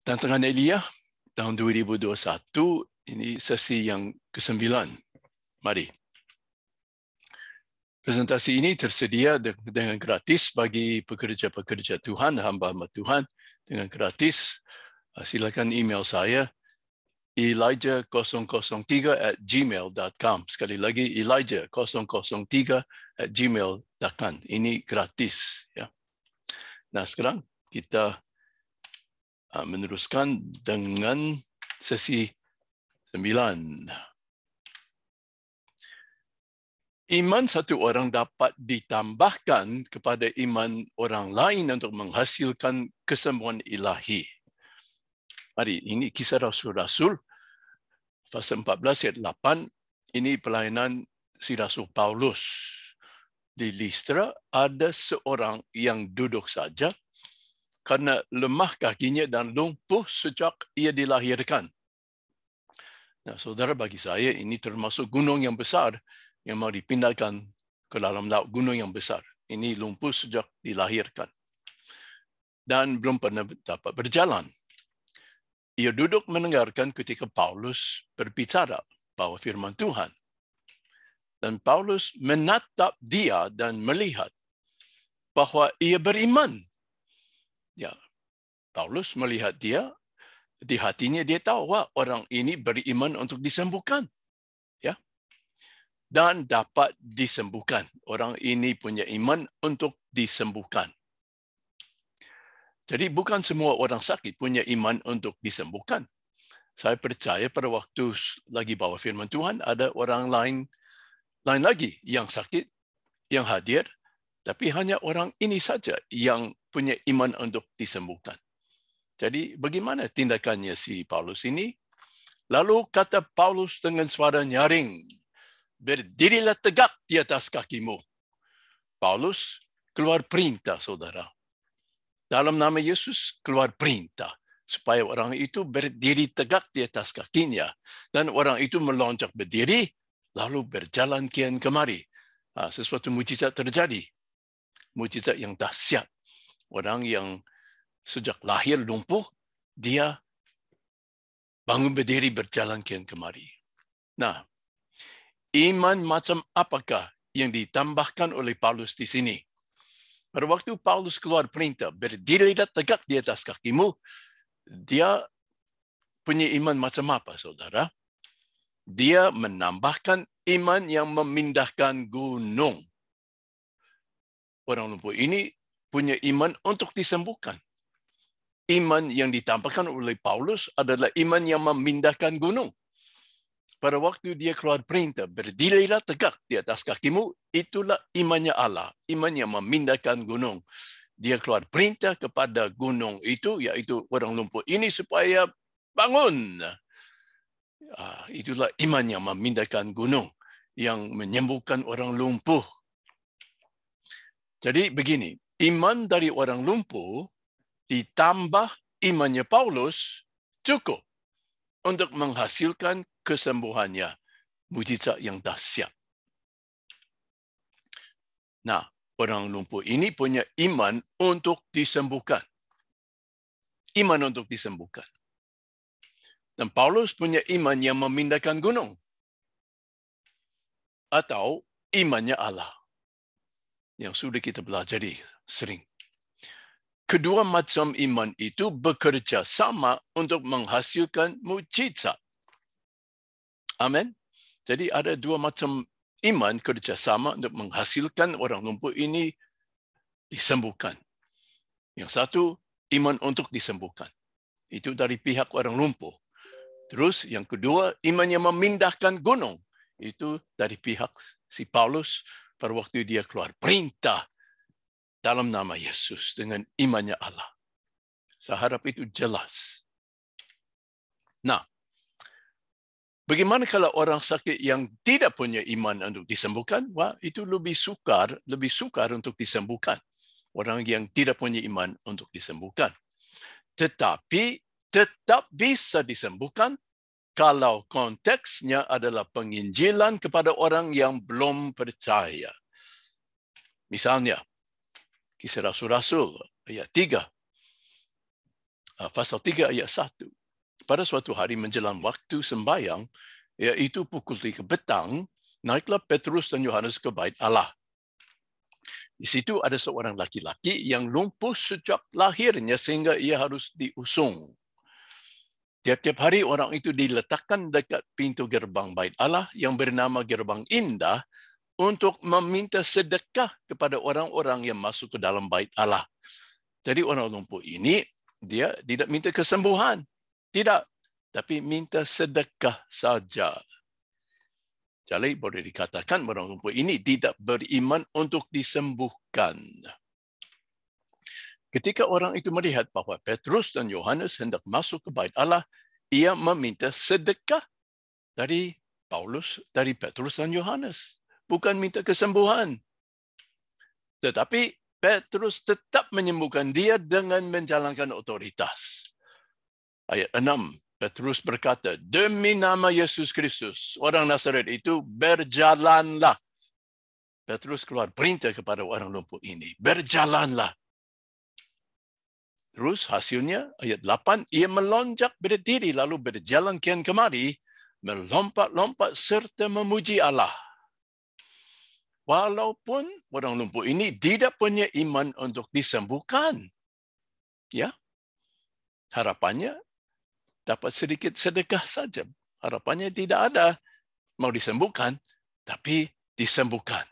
Tantangan Elia tahun 2021, ini sesi yang ke-9. Mari. Presentasi ini tersedia dengan gratis bagi pekerja-pekerja Tuhan, hamba-hamba Tuhan dengan gratis. Silakan email saya elijah003@gmail.com. Sekali lagi elijah003@gmail.com. Ini gratis, ya. Nah, sekarang kita meneruskan dengan sesi 9. Iman satu orang dapat ditambahkan kepada iman orang lain untuk menghasilkan kesembuhan ilahi. Mari, ini kisah Rasul-Rasul, pasal 14 ayat 8. Ini pelayanan si Rasul Paulus. Di Listra ada seorang yang duduk saja karena lemah kakinya dan lumpuh sejak ia dilahirkan. Nah, saudara, bagi saya ini termasuk gunung yang besar yang mau dipindahkan ke dalam laut, gunung yang besar. Ini lumpuh sejak dilahirkan. Dan belum pernah dapat berjalan. Ia duduk mendengarkan ketika Paulus berbicara bahawa firman Tuhan. Dan Paulus menatap dia dan melihat bahawa ia beriman. Ya, Paulus melihat dia, di hatinya dia tahu wah, orang ini beriman untuk disembuhkan. Ya. Dan dapat disembuhkan. Orang ini punya iman untuk disembuhkan. Jadi bukan semua orang sakit punya iman untuk disembuhkan. Saya percaya pada waktu lagi bawa firman Tuhan, ada orang lain lagi yang sakit, yang hadir, tapi hanya orang ini saja yang punya iman untuk disembuhkan. Jadi bagaimana tindakannya si Paulus ini? Lalu kata Paulus dengan suara nyaring, berdirilah tegak di atas kakimu. Paulus keluar perintah, saudara. Dalam nama Yesus keluar perintah supaya orang itu berdiri tegak di atas kakinya. Dan orang itu melonjak berdiri, lalu berjalan kian kemari. Sesuatu mujizat terjadi. Mujizat yang dahsyat. Orang yang sejak lahir lumpuh, dia bangun berdiri berjalan kian kemari. Nah, iman macam apakah yang ditambahkan oleh Paulus di sini? Pada waktu Paulus keluar perintah, berdirilah tegak di atas kakimu, dia punya iman macam apa, saudara? Dia menambahkan iman yang memindahkan gunung. Orang lumpuh ini punya iman untuk disembuhkan. Iman yang ditambahkan oleh Paulus adalah iman yang memindahkan gunung. Pada waktu dia keluar perintah, berdirilah tegak di atas kakimu, itulah imannya Allah. Iman yang memindahkan gunung. Dia keluar perintah kepada gunung itu, yaitu orang lumpuh ini supaya bangun. Itulah iman yang memindahkan gunung, yang menyembuhkan orang lumpuh. Jadi begini, iman dari orang lumpuh ditambah imannya Paulus cukup untuk menghasilkan kesembuhannya. Mujizat yang dahsyat. Nah, orang lumpuh ini punya iman untuk disembuhkan. Iman untuk disembuhkan. Dan Paulus punya iman yang memindahkan gunung. Atau imannya Allah. Yang sudah kita pelajari sering. Kedua macam iman itu bekerja sama untuk menghasilkan mujizat. Amin. Jadi ada dua macam iman kerjasama untuk menghasilkan orang lumpuh ini disembuhkan. Yang satu, iman untuk disembuhkan. Itu dari pihak orang lumpuh. Terus yang kedua, iman yang memindahkan gunung. Itu dari pihak si Paulus pada waktu dia keluar perintah dalam nama Yesus dengan imannya Allah. Saya harap itu jelas. Nah, bagaimana kalau orang sakit yang tidak punya iman untuk disembuhkan? Wah, itu lebih sukar untuk disembuhkan. Orang yang tidak punya iman untuk disembuhkan. Tetapi tetap bisa disembuhkan kalau konteksnya adalah penginjilan kepada orang yang belum percaya. Misalnya, Kisah Rasul-Rasul ayat 3. pasal 3 ayat 1. Pada suatu hari menjelang waktu sembahyang, iaitu pukul 3 petang, naiklah Petrus dan Yohanes ke bait Allah. Di situ ada seorang laki-laki yang lumpuh sejak lahirnya sehingga ia harus diusung. Tiap-tiap hari orang itu diletakkan dekat pintu gerbang bait Allah yang bernama Gerbang Indah untuk meminta sedekah kepada orang-orang yang masuk ke dalam bait Allah. Jadi orang lumpuh ini, dia tidak minta kesembuhan. Tidak. Tapi minta sedekah saja. Jadi boleh dikatakan orang lumpuh ini tidak beriman untuk disembuhkan. Ketika orang itu melihat bahawa Petrus dan Yohanes hendak masuk ke bait Allah, ia meminta sedekah dari Petrus dan Yohanes. Bukan minta kesembuhan. Tetapi Petrus tetap menyembuhkan dia dengan menjalankan otoritas. Ayat 6, Petrus berkata, demi nama Yesus Kristus, orang Nazaret itu, berjalanlah. Petrus keluar perintah kepada orang lumpuh ini, berjalanlah. Terus hasilnya, ayat 8, ia melonjak berdiri lalu berjalan kian kemari, melompat-lompat serta memuji Allah. Walaupun orang lumpuh ini tidak punya iman untuk disembuhkan. Ya, harapannya dapat sedikit sedekah saja. Harapannya tidak ada mau disembuhkan, tapi disembuhkan.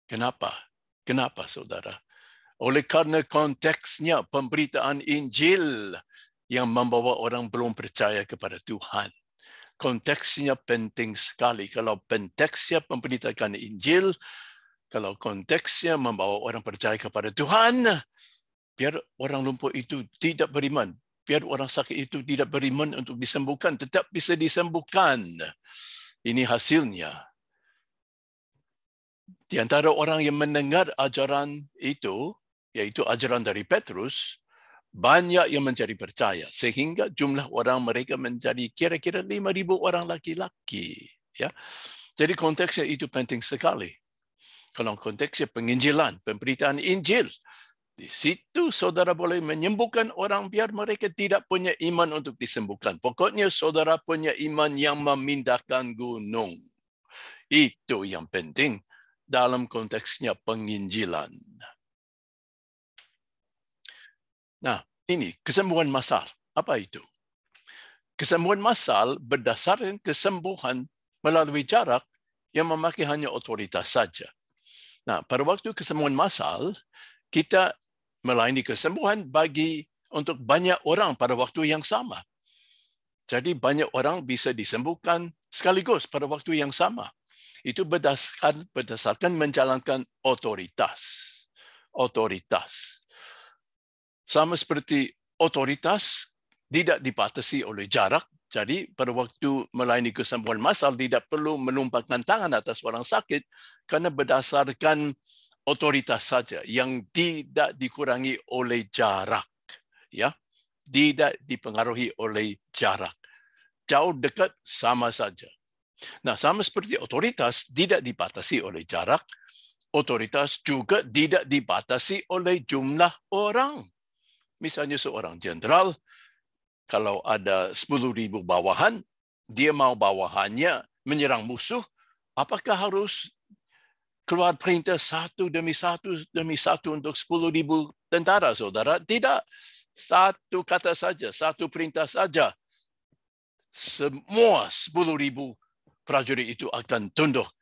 Kenapa? Kenapa, saudara? Oleh karena konteksnya pemberitaan Injil yang membawa orang belum percaya kepada Tuhan. Konteksnya penting sekali. Kalau konteksnya pemberitaan Injil, kalau konteksnya membawa orang percaya kepada Tuhan, biar orang lumpuh itu tidak beriman. Biar orang sakit itu tidak beriman untuk disembuhkan, tetap bisa disembuhkan. Ini hasilnya. Di antara orang yang mendengar ajaran itu, yaitu ajaran dari Petrus, banyak yang menjadi percaya. Sehingga jumlah orang mereka menjadi kira-kira 5,000 orang laki-laki. Ya. Jadi konteksnya itu penting sekali. Kalau konteksnya penginjilan, pemberitaan Injil, di situ saudara boleh menyembuhkan orang biar mereka tidak punya iman untuk disembuhkan. Pokoknya saudara punya iman yang memindahkan gunung. Itu yang penting dalam konteksnya penginjilan. Nah, ini kesembuhan massal. Apa itu? Kesembuhan massal berdasarkan kesembuhan melalui jarak yang memakai hanya otoritas saja. Nah, pada waktu kesembuhan massal, kita melayani kesembuhan untuk banyak orang pada waktu yang sama. Jadi banyak orang bisa disembuhkan sekaligus pada waktu yang sama. Itu berdasarkan menjalankan otoritas. Otoritas. Sama seperti otoritas tidak dibatasi oleh jarak. Jadi pada waktu melayani kesembuhan massal tidak perlu menumpahkan tangan atas orang sakit karena berdasarkan otoritas saja yang tidak dikurangi oleh jarak, ya, tidak dipengaruhi oleh jarak, jauh dekat sama saja. Nah, sama seperti otoritas tidak dibatasi oleh jarak, otoritas juga tidak dibatasi oleh jumlah orang. Misalnya seorang jenderal, kalau ada 10,000 bawahan, dia mau bawahannya menyerang musuh, apakah harus keluar perintah satu demi satu untuk 10,000 tentara, saudara? Tidak. Satu kata saja, satu perintah saja. Semua 10,000 prajurit itu akan tunduk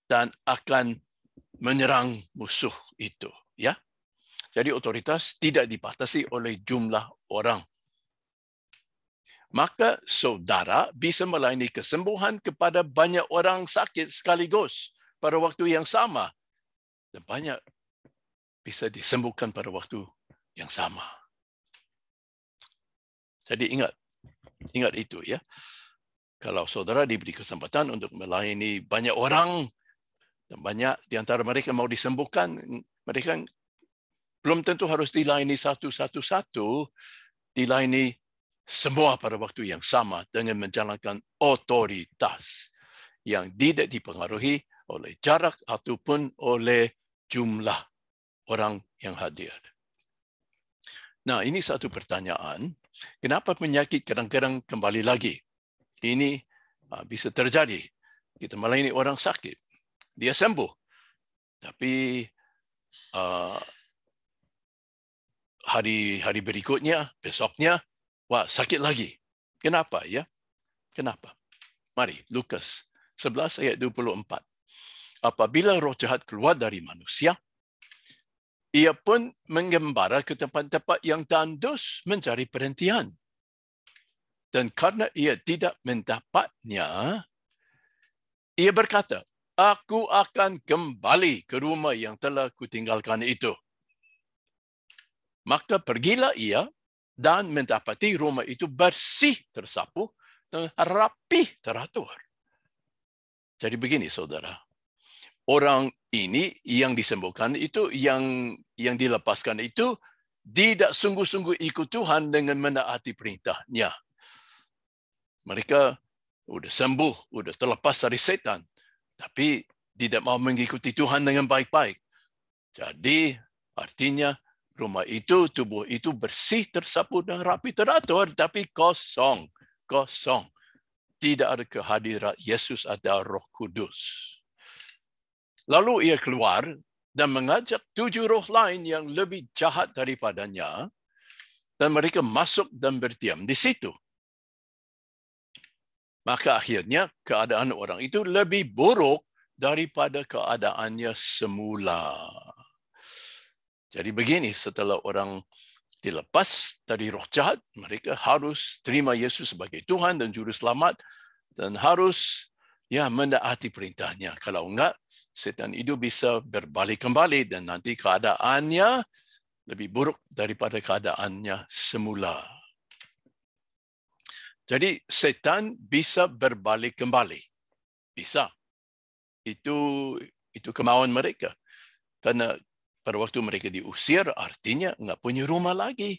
dan akan menyerang musuh itu. Ya. Jadi otoritas tidak dibatasi oleh jumlah orang. Maka saudara bisa melayani kesembuhan kepada banyak orang sakit sekaligus pada waktu yang sama. Dan banyak bisa disembuhkan pada waktu yang sama. Jadi ingat itu ya. Kalau saudara diberi kesempatan untuk melayani banyak orang, dan banyak di antara mereka mau disembuhkan, mereka belum tentu harus dilayani satu-satu, dilayani semua pada waktu yang sama dengan menjalankan otoritas yang tidak dipengaruhi oleh jarak ataupun oleh jumlah orang yang hadir. Nah, ini satu pertanyaan. Kenapa penyakit kadang-kadang kembali lagi? Ini bisa terjadi. Kita melayani orang sakit. Dia sembuh. Tapi hari berikutnya, besoknya, wah sakit lagi. Kenapa ya? Kenapa? Mari, Lukas 11 ayat 24. Apabila roh jahat keluar dari manusia, ia pun menggembara ke tempat-tempat yang tandus mencari perhentian. Dan karena ia tidak mendapatnya, ia berkata, aku akan kembali ke rumah yang telah kutinggalkan itu. Maka pergilah ia dan mendapati rumah itu bersih tersapu dan rapi teratur. Jadi begini saudara, orang ini yang disembuhkan itu, yang dilepaskan itu, tidak sungguh-sungguh ikut Tuhan dengan menaati perintahnya. Mereka sudah sembuh, sudah terlepas dari setan, tapi tidak mau mengikuti Tuhan dengan baik-baik. Jadi artinya rumah itu, tubuh itu bersih, tersapu dan rapi teratur, tapi kosong. Tidak ada kehadiran Yesus atau Roh Kudus. Lalu ia keluar dan mengajak 7 roh lain yang lebih jahat daripadanya, dan mereka masuk dan berdiam di situ. Maka akhirnya keadaan orang itu lebih buruk daripada keadaannya semula. Jadi begini, setelah orang dilepas dari roh jahat, mereka harus terima Yesus sebagai Tuhan dan Juru Selamat, dan harus menaati perintahnya. Kalau enggak, setan itu bisa berbalik kembali dan nanti keadaannya lebih buruk daripada keadaannya semula. Jadi setan bisa berbalik kembali. Bisa. Itu kemauan mereka. Karena pada waktu mereka diusir, artinya enggak punya rumah lagi.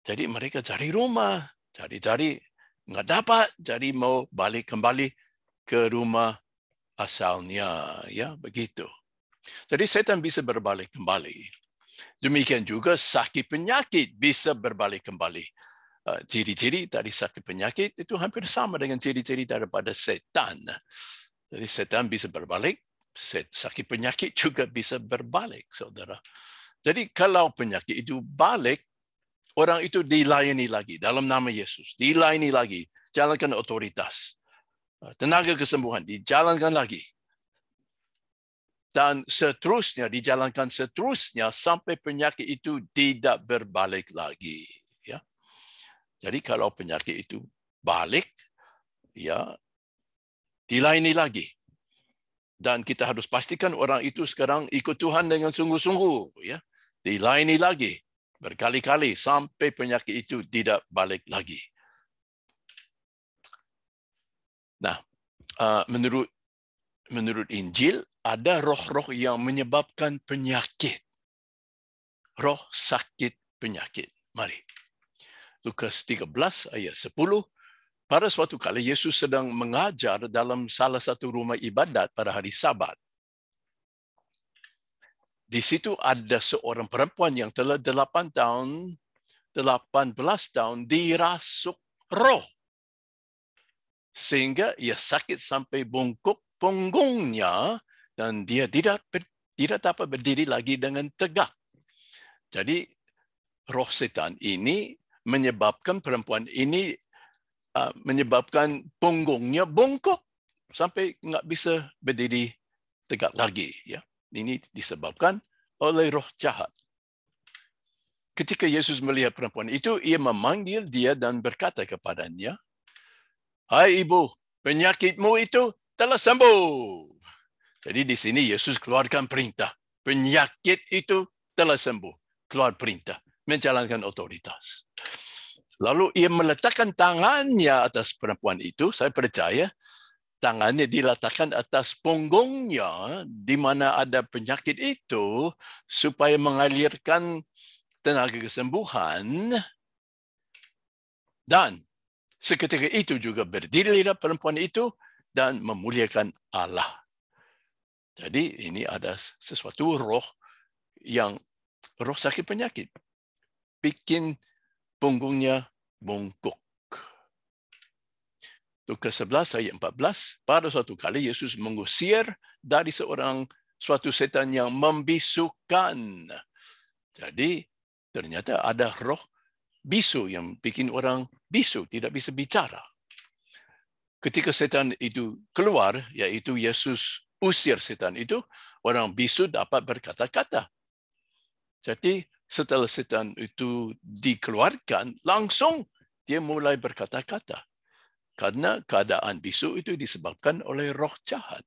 Jadi mereka cari rumah, cari-cari, enggak dapat, jadi mau balik kembali ke rumah asalnya, ya begitu. Jadi setan bisa berbalik kembali. Demikian juga sakit penyakit bisa berbalik kembali. Ciri-ciri dari sakit penyakit itu hampir sama dengan ciri-ciri daripada setan. Jadi setan bisa berbalik, sakit penyakit juga bisa berbalik, saudara. Jadi kalau penyakit itu balik, orang itu dilayani lagi dalam nama Yesus. Dilayani lagi, jalankan otoritas. Tenaga kesembuhan dijalankan lagi. Dan seterusnya, dijalankan seterusnya sampai penyakit itu tidak berbalik lagi. Ya. Jadi kalau penyakit itu balik, ya dilayani lagi. Dan kita harus pastikan orang itu sekarang ikut Tuhan dengan sungguh-sungguh. Ya. Dilayani lagi berkali-kali sampai penyakit itu tidak balik lagi. Nah, menurut Injil, ada roh-roh yang menyebabkan penyakit. Roh sakit penyakit. Mari. Lukas 13 ayat 10. Pada suatu kali Yesus sedang mengajar dalam salah satu rumah ibadat pada hari Sabat. Di situ ada seorang perempuan yang telah 18 tahun dirasuk roh. Sehingga ia sakit sampai bungkuk punggungnya dan dia tidak dapat berdiri lagi dengan tegak. Jadi roh setan ini menyebabkan perempuan ini menyebabkan punggungnya bungkuk sampai nggak bisa berdiri tegak lagi. Ya, ini disebabkan oleh roh jahat. Ketika Yesus melihat perempuan itu, ia memanggil dia dan berkata kepadanya, "Hai ibu, penyakitmu itu telah sembuh." Jadi di sini Yesus keluarkan perintah. Penyakit itu telah sembuh. Keluar perintah. Menjalankan otoritas. Lalu ia meletakkan tangannya atas perempuan itu. Saya percaya tangannya diletakkan atas punggungnya di mana ada penyakit itu supaya mengalirkan tenaga kesembuhan. Dan seketika itu juga berdirilah perempuan itu dan memuliakan Allah. Jadi ini ada sesuatu roh sakit penyakit. bikin punggungnya bungkuk. Lukas 11 ayat 14, pada suatu kali Yesus mengusir dari suatu setan yang membisukan. Jadi ternyata ada roh bisu yang bikin orang bisu, tidak bisa bicara. Ketika setan itu keluar, yaitu Yesus usir setan itu, orang bisu dapat berkata-kata. Jadi setelah setan itu dikeluarkan, langsung dia mulai berkata-kata. Karena keadaan bisu itu disebabkan oleh roh jahat.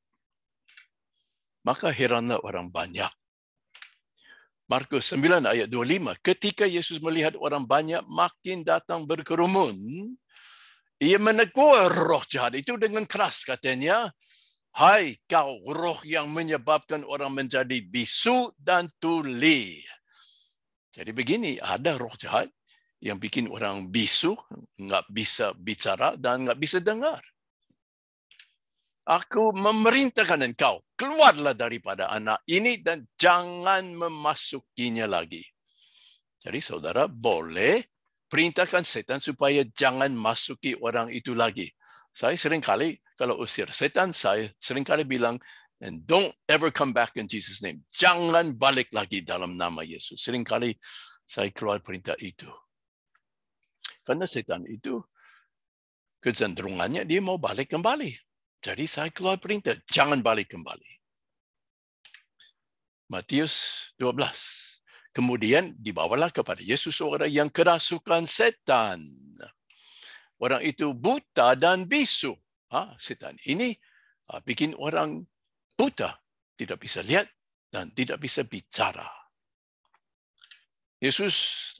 Maka heranlah orang banyak. Markus 9 ayat 25, ketika Yesus melihat orang banyak makin datang berkerumun, ia menegur roh jahat itu dengan keras, katanya, hai kau roh yang menyebabkan orang menjadi bisu dan tuli. Jadi begini, ada roh jahat yang bikin orang bisu, nggak bisa bicara dan nggak bisa dengar. Aku memerintahkan engkau, keluarlah daripada anak ini dan jangan memasukinya lagi. Jadi saudara boleh perintahkan setan supaya jangan masuki orang itu lagi. Saya seringkali kalau usir setan, saya seringkali bilang, and don't ever come back in Jesus' name. Jangan balik lagi dalam nama Yesus. Seringkali saya keluar perintah itu. Karena setan itu kecenderungannya dia mau balik kembali. Jadi saya keluar perintah, jangan balik kembali. Matius 12. Kemudian dibawalah kepada Yesus orang yang kerasukan setan. Orang itu buta dan bisu. Setan ini bikin orang buta, tidak bisa lihat dan tidak bisa bicara.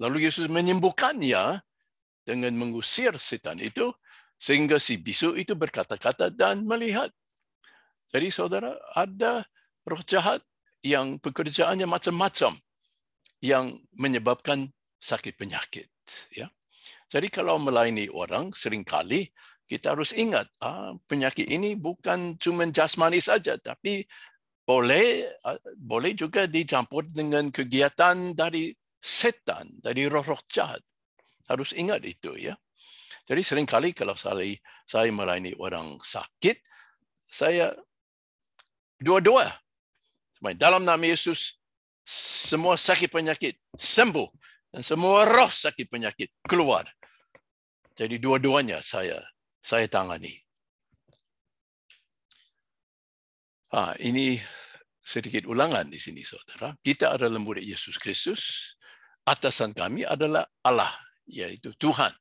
Lalu Yesus menyembuhkannya dengan mengusir setan itu, sehingga si bisu itu berkata-kata dan melihat. Jadi saudara, ada roh jahat yang pekerjaannya macam-macam yang menyebabkan sakit penyakit. Ya. Jadi kalau melayani orang, seringkali kita harus ingat, penyakit ini bukan cuma jasmani saja, tapi boleh juga dicampur dengan kegiatan dari setan, dari roh-roh jahat. Harus ingat itu, ya. Jadi seringkali kalau saya melayani orang sakit, saya dua-dua. Dalam nama Yesus, semua sakit penyakit sembuh. Dan semua roh sakit penyakit keluar. Jadi dua-duanya saya tangani. Ini sedikit ulangan di sini, saudara. Kita adalah murid Yesus Kristus. Atasan kami adalah Allah, yaitu Tuhan.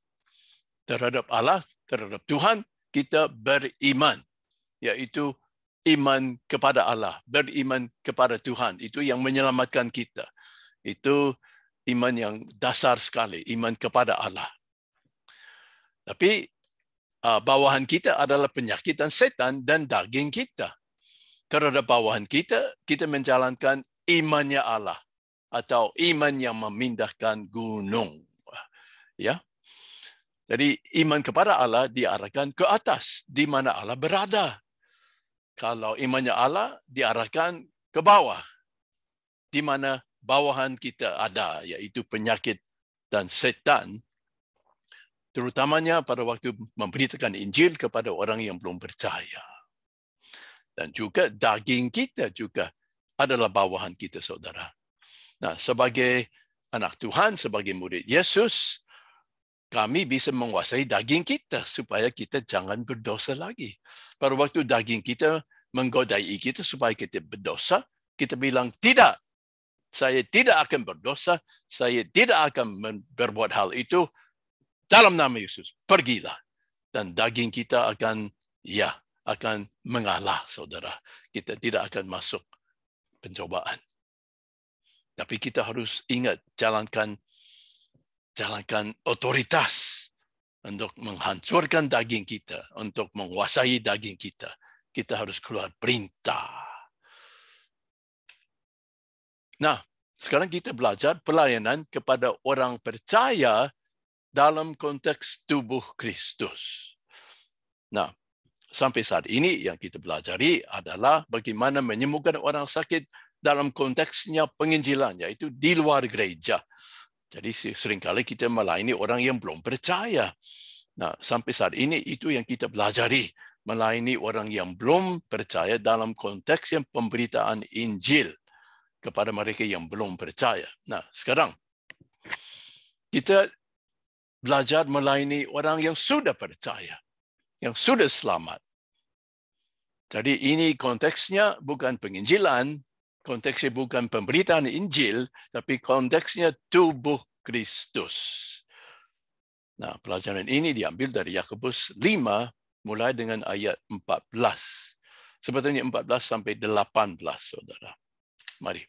Terhadap Allah, terhadap Tuhan, kita beriman, yaitu iman kepada Allah, beriman kepada Tuhan. Itu yang menyelamatkan kita. Itu iman yang dasar sekali, iman kepada Allah. Tapi bawahan kita adalah penyakit dan setan dan daging kita. Terhadap bawahan kita menjalankan imannya Allah atau iman yang memindahkan gunung. Ya. Jadi iman kepada Allah diarahkan ke atas, di mana Allah berada. Kalau imannya Allah diarahkan ke bawah, di mana bawahan kita ada, yaitu penyakit dan setan, terutamanya pada waktu memberitakan Injil kepada orang yang belum percaya. Dan juga daging kita juga adalah bawahan kita, saudara. Nah, sebagai anak Tuhan, sebagai murid Yesus, kami bisa menguasai daging kita supaya kita jangan berdosa lagi. Pada waktu daging kita menggodai kita supaya kita berdosa, kita bilang, tidak, saya tidak akan berdosa, saya tidak akan berbuat hal itu, dalam nama Yesus, pergilah. Dan daging kita akan mengalah, saudara. Kita tidak akan masuk pencobaan. Tapi kita harus ingat, jalankan otoritas untuk menghancurkan daging kita, untuk menguasai daging kita. Kita harus keluar perintah. Nah, sekarang kita belajar pelayanan kepada orang percaya dalam konteks tubuh Kristus. Nah, sampai saat ini yang kita pelajari adalah bagaimana menyembuhkan orang sakit dalam konteksnya penginjilan, yaitu di luar gereja. Jadi seringkali kita melayani orang yang belum percaya. Nah, sampai saat ini itu yang kita pelajari, melayani orang yang belum percaya dalam konteks yang pemberitaan Injil kepada mereka yang belum percaya. Nah, sekarang kita belajar melayani orang yang sudah percaya, yang sudah selamat. Jadi ini konteksnya bukan penginjilan, konteksnya bukan pemberitaan Injil, tapi konteksnya tubuh Kristus. Nah, pelajaran ini diambil dari Yakobus 5, mulai dengan ayat 14. Sebetulnya 14 sampai 18, saudara. Mari.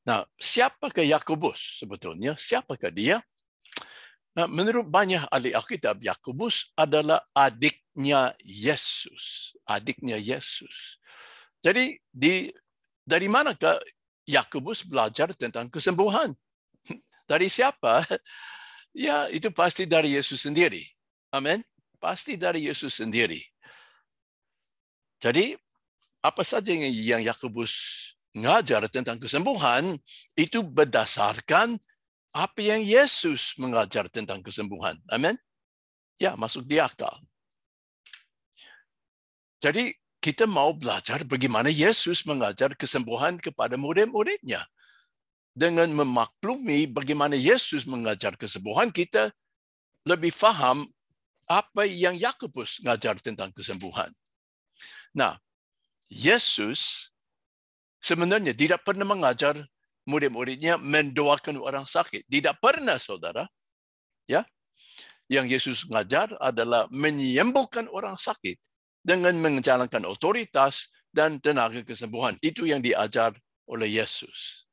Nah, siapakah Yakobus sebetulnya? Siapakah dia? Nah, menurut banyak ahli Alkitab, Yakobus adalah adiknya Yesus. Adiknya Yesus. Jadi, dari manakah Yakobus belajar tentang kesembuhan? Dari siapa? Ya, itu pasti dari Yesus sendiri. Amin. Pasti dari Yesus sendiri. Jadi, apa saja yang Yakobus mengajar tentang kesembuhan, itu berdasarkan apa yang Yesus mengajar tentang kesembuhan. Amin. Ya, masuk di akal. Jadi, kita mau belajar bagaimana Yesus mengajar kesembuhan kepada murid-muridnya. Dengan memaklumi bagaimana Yesus mengajar kesembuhan, kita lebih faham apa yang Yakobus mengajar tentang kesembuhan. Nah, Yesus sebenarnya tidak pernah mengajar murid-muridnya mendoakan orang sakit. Tidak pernah, saudara. Ya, yang Yesus mengajar adalah menyembuhkan orang sakit dengan menjalankan otoritas dan tenaga kesembuhan. Itu yang diajar oleh Yesus.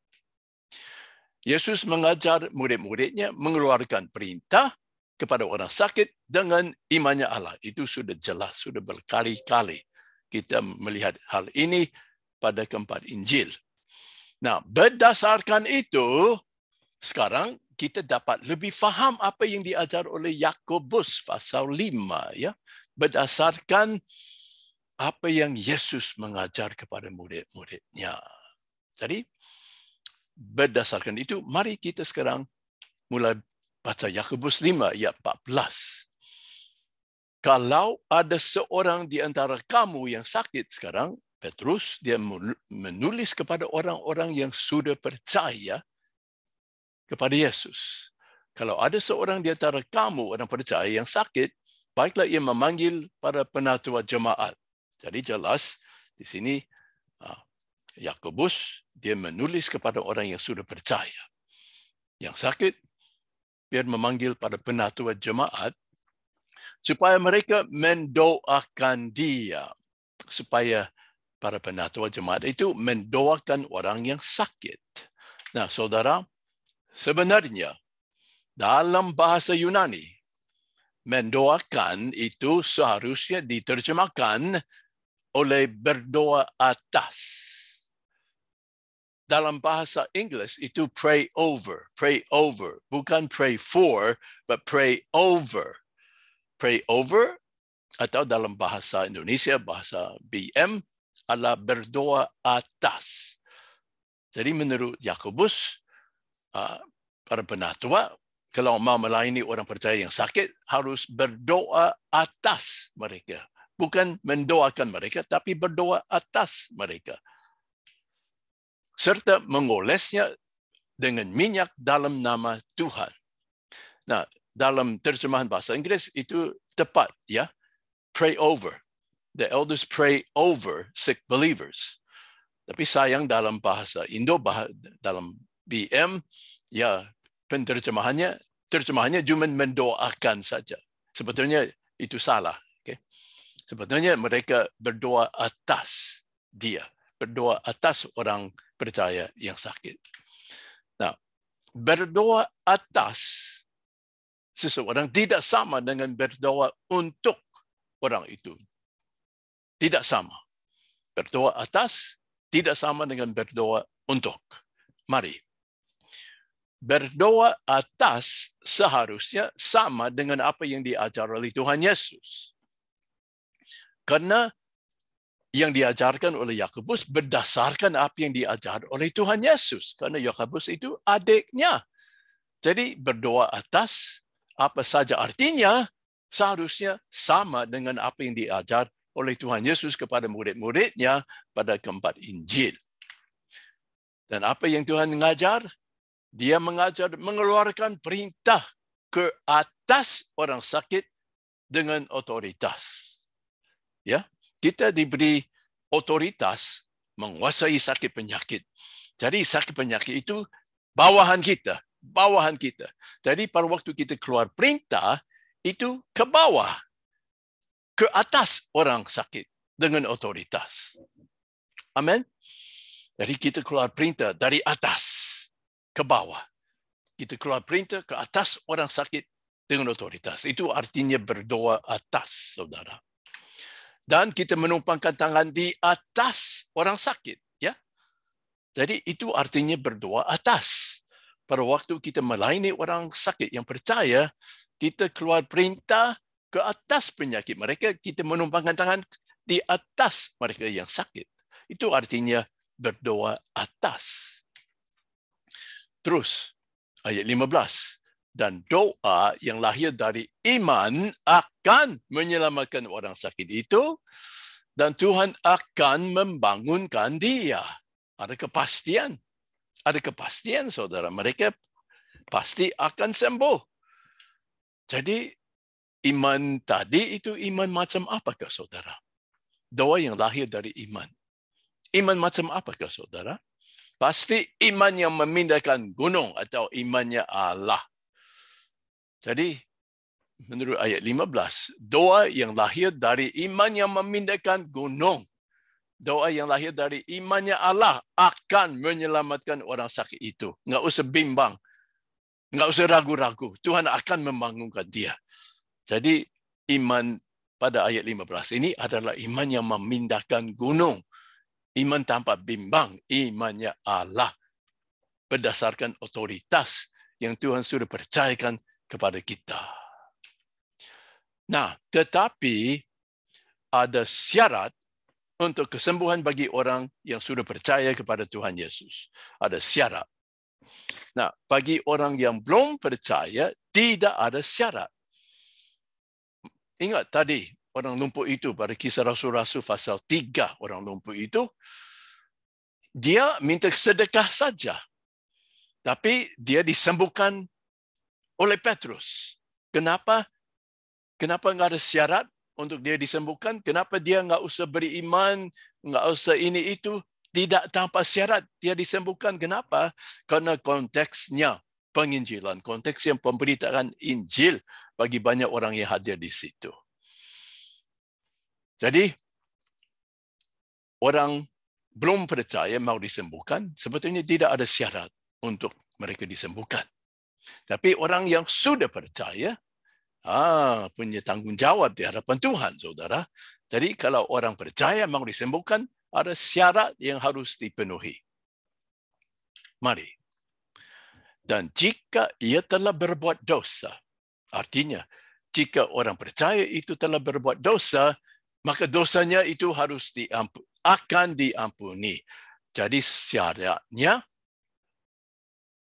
Yesus mengajar murid-muridnya mengeluarkan perintah kepada orang sakit dengan imannya Allah. Itu sudah jelas, sudah berkali-kali kita melihat hal ini pada keempat Injil. Nah, berdasarkan itu, sekarang kita dapat lebih faham apa yang diajar oleh Yakobus pasal 5, ya. Berdasarkan apa yang Yesus mengajar kepada murid-muridnya. Jadi, berdasarkan itu, mari kita sekarang mulai baca Yakobus 5 ayat 14. Kalau ada seorang di antara kamu yang sakit sekarang, Petrus dia menulis kepada orang-orang yang sudah percaya kepada Yesus. Kalau ada seorang di antara kamu orang percaya yang sakit, baiklah ia memanggil para penatua jemaat. Jadi jelas di sini Yakobus dia menulis kepada orang yang sudah percaya. Yang sakit, biar memanggil pada penatua jemaat supaya mereka mendoakan dia. Supaya para penatua jemaat itu mendoakan orang yang sakit. Nah, saudara, sebenarnya dalam bahasa Yunani, mendoakan itu seharusnya diterjemahkan oleh berdoa atas. Dalam bahasa Inggris itu pray over, bukan pray for, but pray over. Pray over atau dalam bahasa Indonesia, bahasa BM adalah berdoa atas. Jadi menurut Yakobus, para penatua, kalau mau melayani orang percaya yang sakit, harus berdoa atas mereka. Bukan mendoakan mereka, tapi berdoa atas mereka. Serta mengolesnya dengan minyak dalam nama Tuhan. Nah, dalam terjemahan bahasa Inggris itu tepat, ya. Pray over. The elders pray over sick believers. Tapi sayang dalam bahasa Indo, dalam BM, ya terjemahannya cuma mendoakan saja. Sebetulnya itu salah. Okay? Sebetulnya mereka berdoa atas dia. Berdoa atas orang percaya yang sakit. Nah, berdoa atas seseorang tidak sama dengan berdoa untuk orang itu. Tidak sama. Berdoa atas tidak sama dengan berdoa untuk. Mari. Berdoa atas seharusnya sama dengan apa yang diajar oleh Tuhan Yesus. Karena yang diajarkan oleh Yakobus berdasarkan apa yang diajar oleh Tuhan Yesus. Karena Yakobus itu adiknya. Jadi berdoa atas apa saja artinya seharusnya sama dengan apa yang diajar oleh Tuhan Yesus kepada murid-muridnya pada keempat Injil. Dan apa yang Tuhan mengajar? Dia mengajar mengeluarkan perintah ke atas orang sakit dengan otoritas. Ya, kita diberi otoritas menguasai sakit penyakit. Jadi sakit penyakit itu bawahan kita. Jadi pada waktu kita keluar perintah, itu ke bawah, ke atas orang sakit dengan otoritas. Amin. Jadi kita keluar perintah dari atas ke bawah. Kita keluar perintah ke atas orang sakit dengan otoritas. Itu artinya berdoa atas, saudara. Dan kita menumpangkan tangan di atas orang sakit, ya. Jadi itu artinya berdoa atas. Pada waktu kita melayani orang sakit yang percaya, kita keluar perintah ke atas penyakit mereka, kita menumpangkan tangan di atas mereka yang sakit. Itu artinya berdoa atas. Terus, ayat 15. Dan doa yang lahir dari iman akan menyelamatkan orang sakit itu, dan Tuhan akan membangunkan dia. Ada kepastian. Ada kepastian, saudara. Mereka pasti akan sembuh. Jadi, iman tadi itu iman macam apakah, saudara? Doa yang lahir dari iman. Iman macam apakah, saudara? Pasti iman yang memindahkan gunung atau imannya Allah. Jadi, menurut ayat 15, doa yang lahir dari iman yang memindahkan gunung. Doa yang lahir dari imannya Allah akan menyelamatkan orang sakit itu. Enggak usah bimbang. Enggak usah ragu-ragu. Tuhan akan membangunkan dia. Jadi, iman pada ayat 15 ini adalah iman yang memindahkan gunung. Iman tanpa bimbang. Imannya Allah. Berdasarkan otoritas yang Tuhan sudah percayakan kepada kita. Nah, tetapi ada syarat untuk kesembuhan bagi orang yang sudah percaya kepada Tuhan Yesus. Ada syarat. Nah, bagi orang yang belum percaya, tidak ada syarat. Ingat tadi, orang lumpuh itu pada Kisah Rasul-Rasul pasal 3, orang lumpuh itu, dia minta sedekah saja. Tapi dia disembuhkan oleh Petrus. Kenapa? Kenapa enggak ada syarat untuk dia disembuhkan? Kenapa dia enggak usah beriman, enggak usah ini itu? Tidak tanpa syarat dia disembuhkan. Kenapa? Karena konteksnya penginjilan, konteks yang pemberitaan Injil bagi banyak orang yang hadir di situ. Jadi orang belum percaya mau disembuhkan, sebetulnya tidak ada syarat untuk mereka disembuhkan. Tapi orang yang sudah percaya, punya tanggungjawab di hadapan Tuhan, saudara. Jadi kalau orang percaya mau disembuhkan, ada syarat yang harus dipenuhi. Mari. Dan jika ia telah berbuat dosa, artinya jika orang percaya itu telah berbuat dosa, maka dosanya itu harus akan diampuni. Jadi syaratnya,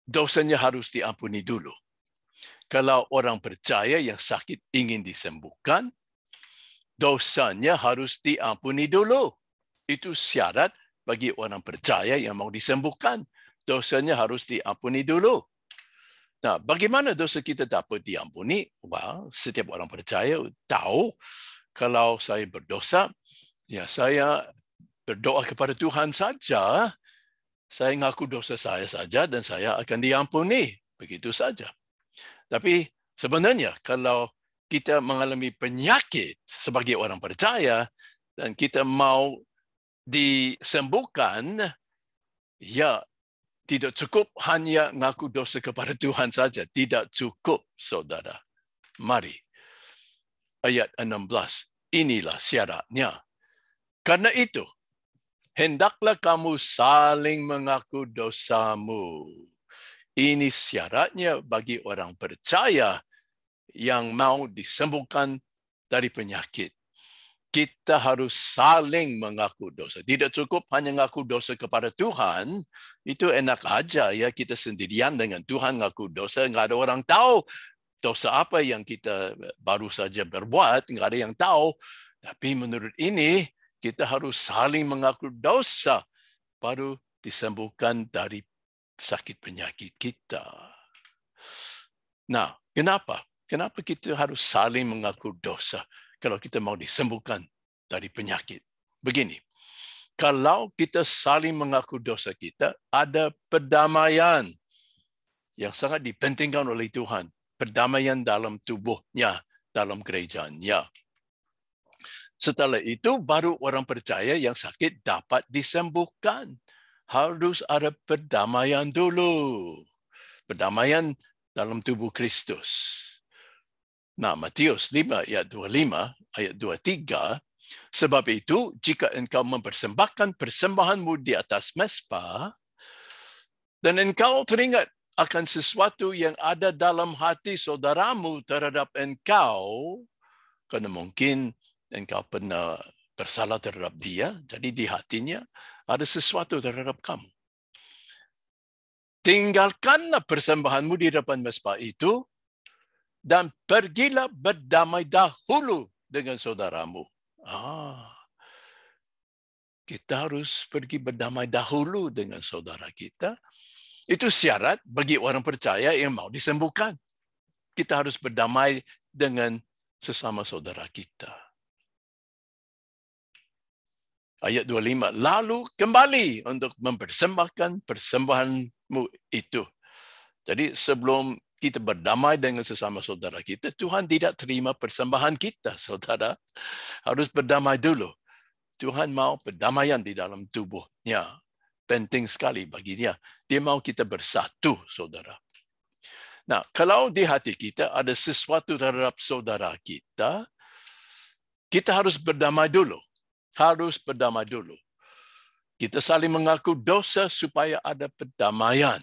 dosanya harus diampuni dulu. Kalau orang percaya yang sakit ingin disembuhkan, dosanya harus diampuni dulu. Itu syarat bagi orang percaya yang mau disembuhkan. Dosanya harus diampuni dulu. Nah, bagaimana dosa kita dapat diampuni? Well, setiap orang percaya tahu kalau saya berdosa, ya saya berdoa kepada Tuhan saja. Saya ngaku dosa saya saja dan saya akan diampuni. Begitu saja. Tapi sebenarnya kalau kita mengalami penyakit sebagai orang percaya dan kita mau disembuhkan, ya tidak cukup hanya ngaku dosa kepada Tuhan saja. Tidak cukup, saudara. Mari. Ayat 16. Inilah syaratnya. Karena itu, hendaklah kamu saling mengaku dosamu. Ini syaratnya bagi orang percaya yang mau disembuhkan dari penyakit. kita harus saling mengaku dosa. Tidak cukup hanya mengaku dosa kepada Tuhan, itu enak aja ya kita sendirian dengan Tuhan mengaku dosa, nggak ada orang tahu dosa apa yang kita baru saja berbuat, nggak ada yang tahu. Tapi menurut ini, kita harus saling mengaku dosa, baru disembuhkan dari sakit penyakit kita. Nah, kenapa? Kenapa kita harus saling mengaku dosa kalau kita mau disembuhkan dari penyakit? Begini, kalau kita saling mengaku dosa kita, ada perdamaian yang sangat dipentingkan oleh Tuhan. Perdamaian dalam tubuhnya, dalam gerejanya. Setelah itu, baru orang percaya yang sakit dapat disembuhkan. Harus ada perdamaian dulu. Perdamaian dalam tubuh Kristus. Nah, Matius 5 ayat 25, ayat 23, sebab itu jika engkau mempersembahkan persembahanmu di atas mezbah, dan engkau teringat akan sesuatu yang ada dalam hati saudaramu terhadap engkau, karena mungkin engkau pernah bersalah terhadap dia, jadi di hatinya ada sesuatu terhadap kamu. Tinggalkanlah persembahanmu di depan mezbah itu, dan pergilah berdamai dahulu dengan saudaramu. Kita harus pergi berdamai dahulu dengan saudara kita. Itu syarat bagi orang percaya yang mau disembuhkan. Kita harus berdamai dengan sesama saudara kita. Ayat 25, lalu kembali untuk mempersembahkan persembahanmu itu. Jadi sebelum kita berdamai dengan sesama saudara kita, Tuhan tidak terima persembahan kita, saudara. Harus berdamai dulu. Tuhan mau perdamaian di dalam tubuhnya. Penting sekali bagi dia. Dia mau kita bersatu, saudara. Nah, kalau di hati kita ada sesuatu terhadap saudara kita, kita harus berdamai dulu. Harus berdamai dulu. Kita saling mengaku dosa supaya ada perdamaian.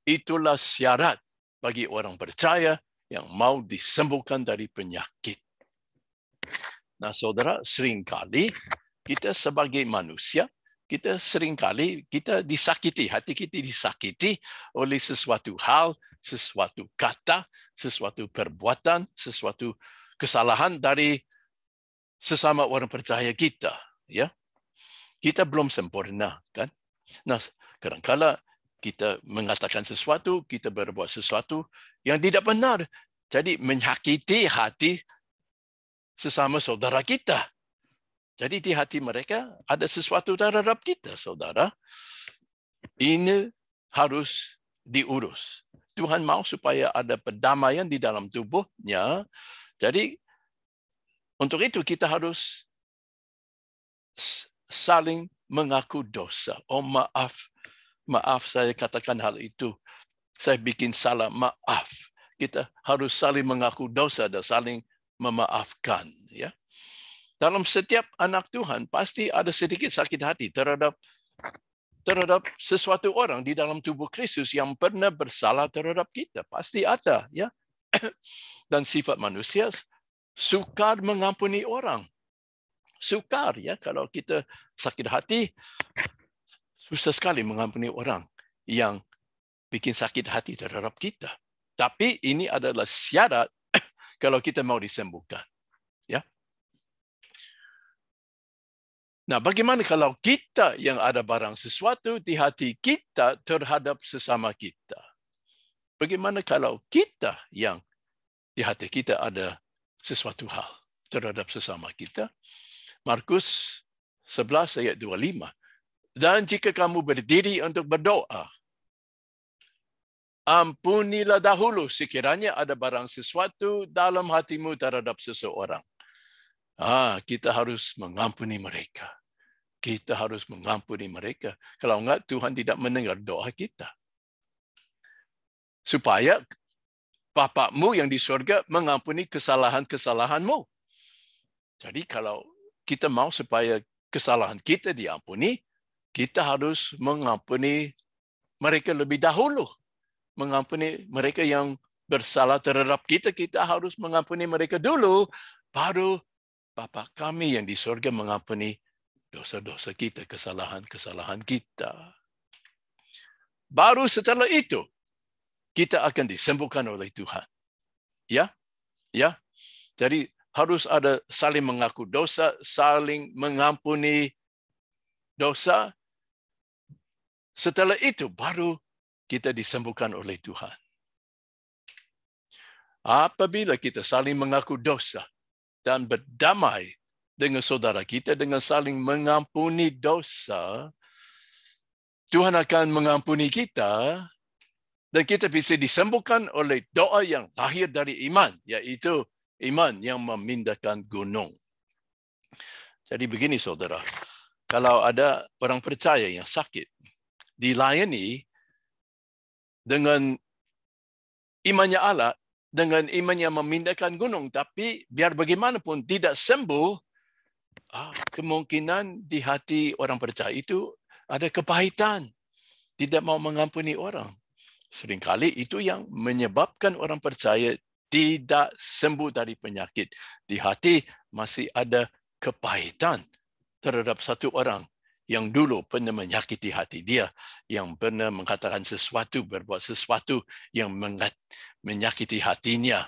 Itulah syarat bagi orang percaya yang mau disembuhkan dari penyakit. Nah, saudara, seringkali kita sebagai manusia, kita seringkali kita disakiti, hati kita disakiti oleh sesuatu hal, sesuatu kata, sesuatu perbuatan, sesuatu kesalahan dari sesama orang percaya kita. Ya, kita belum sempurna, kan? Nah, kadang-kala kita mengatakan sesuatu, kita berbuat sesuatu yang tidak benar. Jadi menyakiti hati sesama saudara kita. Jadi di hati mereka ada sesuatu terhadap kita, saudara. Ini harus diurus. Tuhan mau supaya ada perdamaian di dalam tubuhnya. Jadi untuk itu kita harus saling mengaku dosa. Oh, maaf saya katakan hal itu. Saya bikin salah, maaf. Kita harus saling mengaku dosa dan saling memaafkan. Ya. Dalam setiap anak Tuhan pasti ada sedikit sakit hati terhadap sesuatu orang di dalam tubuh Kristus yang pernah bersalah terhadap kita. Pasti ada. Ya. Dan sifat manusia sukar mengampuni orang. Sukar, ya, kalau kita sakit hati, susah sekali mengampuni orang yang bikin sakit hati terhadap kita. Tapi ini adalah syarat kalau kita mau disembuhkan. Ya. Nah, bagaimana kalau kita yang ada barang sesuatu di hati kita terhadap sesama kita? Bagaimana kalau kita yang di hati kita ada sesuatu hal terhadap sesama kita? Markus 11 ayat 25. Dan jika kamu berdiri untuk berdoa, ampunilah dahulu sekiranya ada barang sesuatu dalam hatimu terhadap seseorang. Kita harus mengampuni mereka. Kita harus mengampuni mereka. Kalau enggak, Tuhan tidak mendengar doa kita. Supaya Bapamu yang di surga mengampuni kesalahan-kesalahanmu. Jadi kalau kita mau supaya kesalahan kita diampuni, kita harus mengampuni mereka lebih dahulu. Mengampuni mereka yang bersalah terhadap kita, kita harus mengampuni mereka dulu, baru Bapa kami yang di surga mengampuni dosa-dosa kita, kesalahan-kesalahan kita. Baru setelah itu, kita akan disembuhkan oleh Tuhan. Ya? Ya? Jadi harus ada saling mengaku dosa, saling mengampuni dosa. Setelah itu baru kita disembuhkan oleh Tuhan. Apabila kita saling mengaku dosa dan berdamai dengan saudara kita dengan saling mengampuni dosa, Tuhan akan mengampuni kita dan kita bisa disembuhkan oleh doa yang lahir dari iman, yaitu iman yang memindahkan gunung. Jadi begini saudara, kalau ada orang percaya yang sakit, dilayani dengan imannya Allah, dengan iman yang memindahkan gunung, tapi biar bagaimanapun tidak sembuh, kemungkinan di hati orang percaya itu ada kepahitan, tidak mau mengampuni orang. Seringkali itu yang menyebabkan orang percaya tidak sembuh dari penyakit. Di hati masih ada kepahitan terhadap satu orang yang dulu pernah menyakiti hati dia, yang pernah mengatakan sesuatu, berbuat sesuatu yang menyakiti hatinya.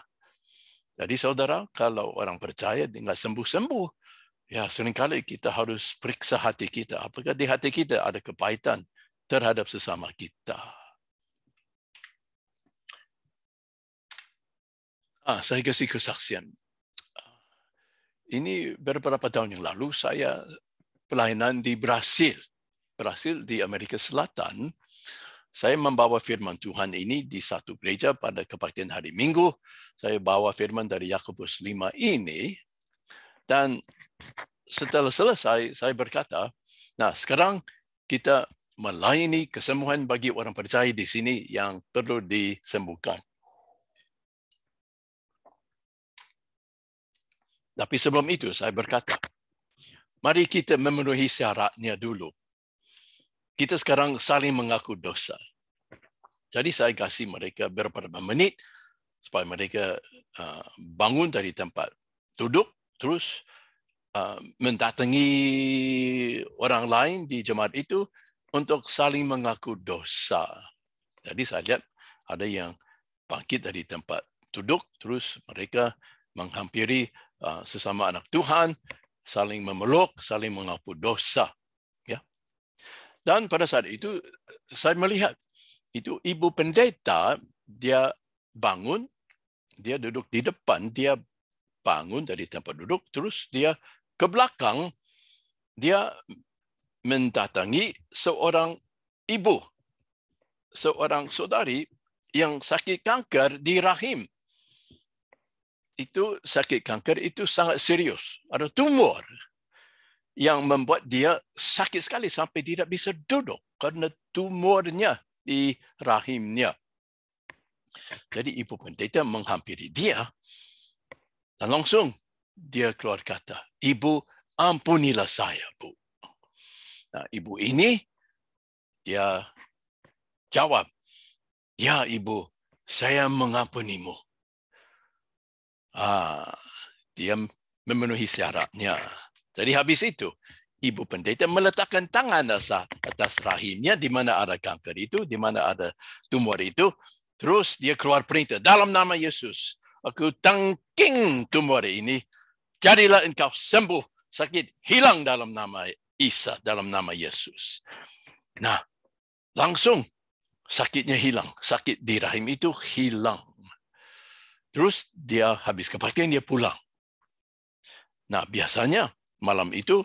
Jadi saudara, kalau orang percaya tidak sembuh-sembuh, ya seringkali kita harus periksa hati kita. Apakah di hati kita ada kepahitan terhadap sesama kita? Saya kasih kesaksian. Ini beberapa tahun yang lalu saya pelayanan di Brasil di Amerika Selatan. Saya membawa firman Tuhan ini di satu gereja pada kebaktian hari Minggu. Saya bawa firman dari Yakobus 5 ini. Dan setelah selesai, saya berkata, nah sekarang kita melayani kesembuhan bagi orang percaya di sini yang perlu disembuhkan. Tapi sebelum itu saya berkata, mari kita memenuhi syaratnya dulu. Kita sekarang saling mengaku dosa. Jadi saya kasih mereka beberapa menit supaya mereka bangun dari tempat duduk, terus mendatangi orang lain di jemaat itu untuk saling mengaku dosa. Jadi saya lihat ada yang bangkit dari tempat duduk, terus mereka menghampiri sesama anak Tuhan, saling memeluk, saling mengaku dosa. Ya. Dan pada saat itu saya melihat itu ibu pendeta, dia bangun, dia duduk di depan, dia bangun dari tempat duduk, terus dia ke belakang, dia mendatangi seorang ibu, seorang saudari yang sakit kanker di rahim. Itu sakit kanker itu sangat serius. Ada tumor yang membuat dia sakit sekali sampai tidak bisa duduk karena tumornya di rahimnya. Jadi ibu pendeta menghampiri dia dan langsung dia keluar kata, "Ibu, ampunilah saya, Bu." Nah, ibu ini dia jawab, "Ya, Ibu, saya mengampunimu." Dia memenuhi syaratnya. Jadi habis itu, ibu pendeta meletakkan tangan atas rahimnya di mana ada kanker itu, di mana ada tumor itu. Terus dia keluar perintah, dalam nama Yesus, aku tangking tumor ini, jadilah engkau sembuh, sakit hilang dalam nama Isa, dalam nama Yesus. Nah, langsung sakitnya hilang, sakit di rahim itu hilang. Terus dia habis kebaktian, dia pulang. Nah, biasanya malam itu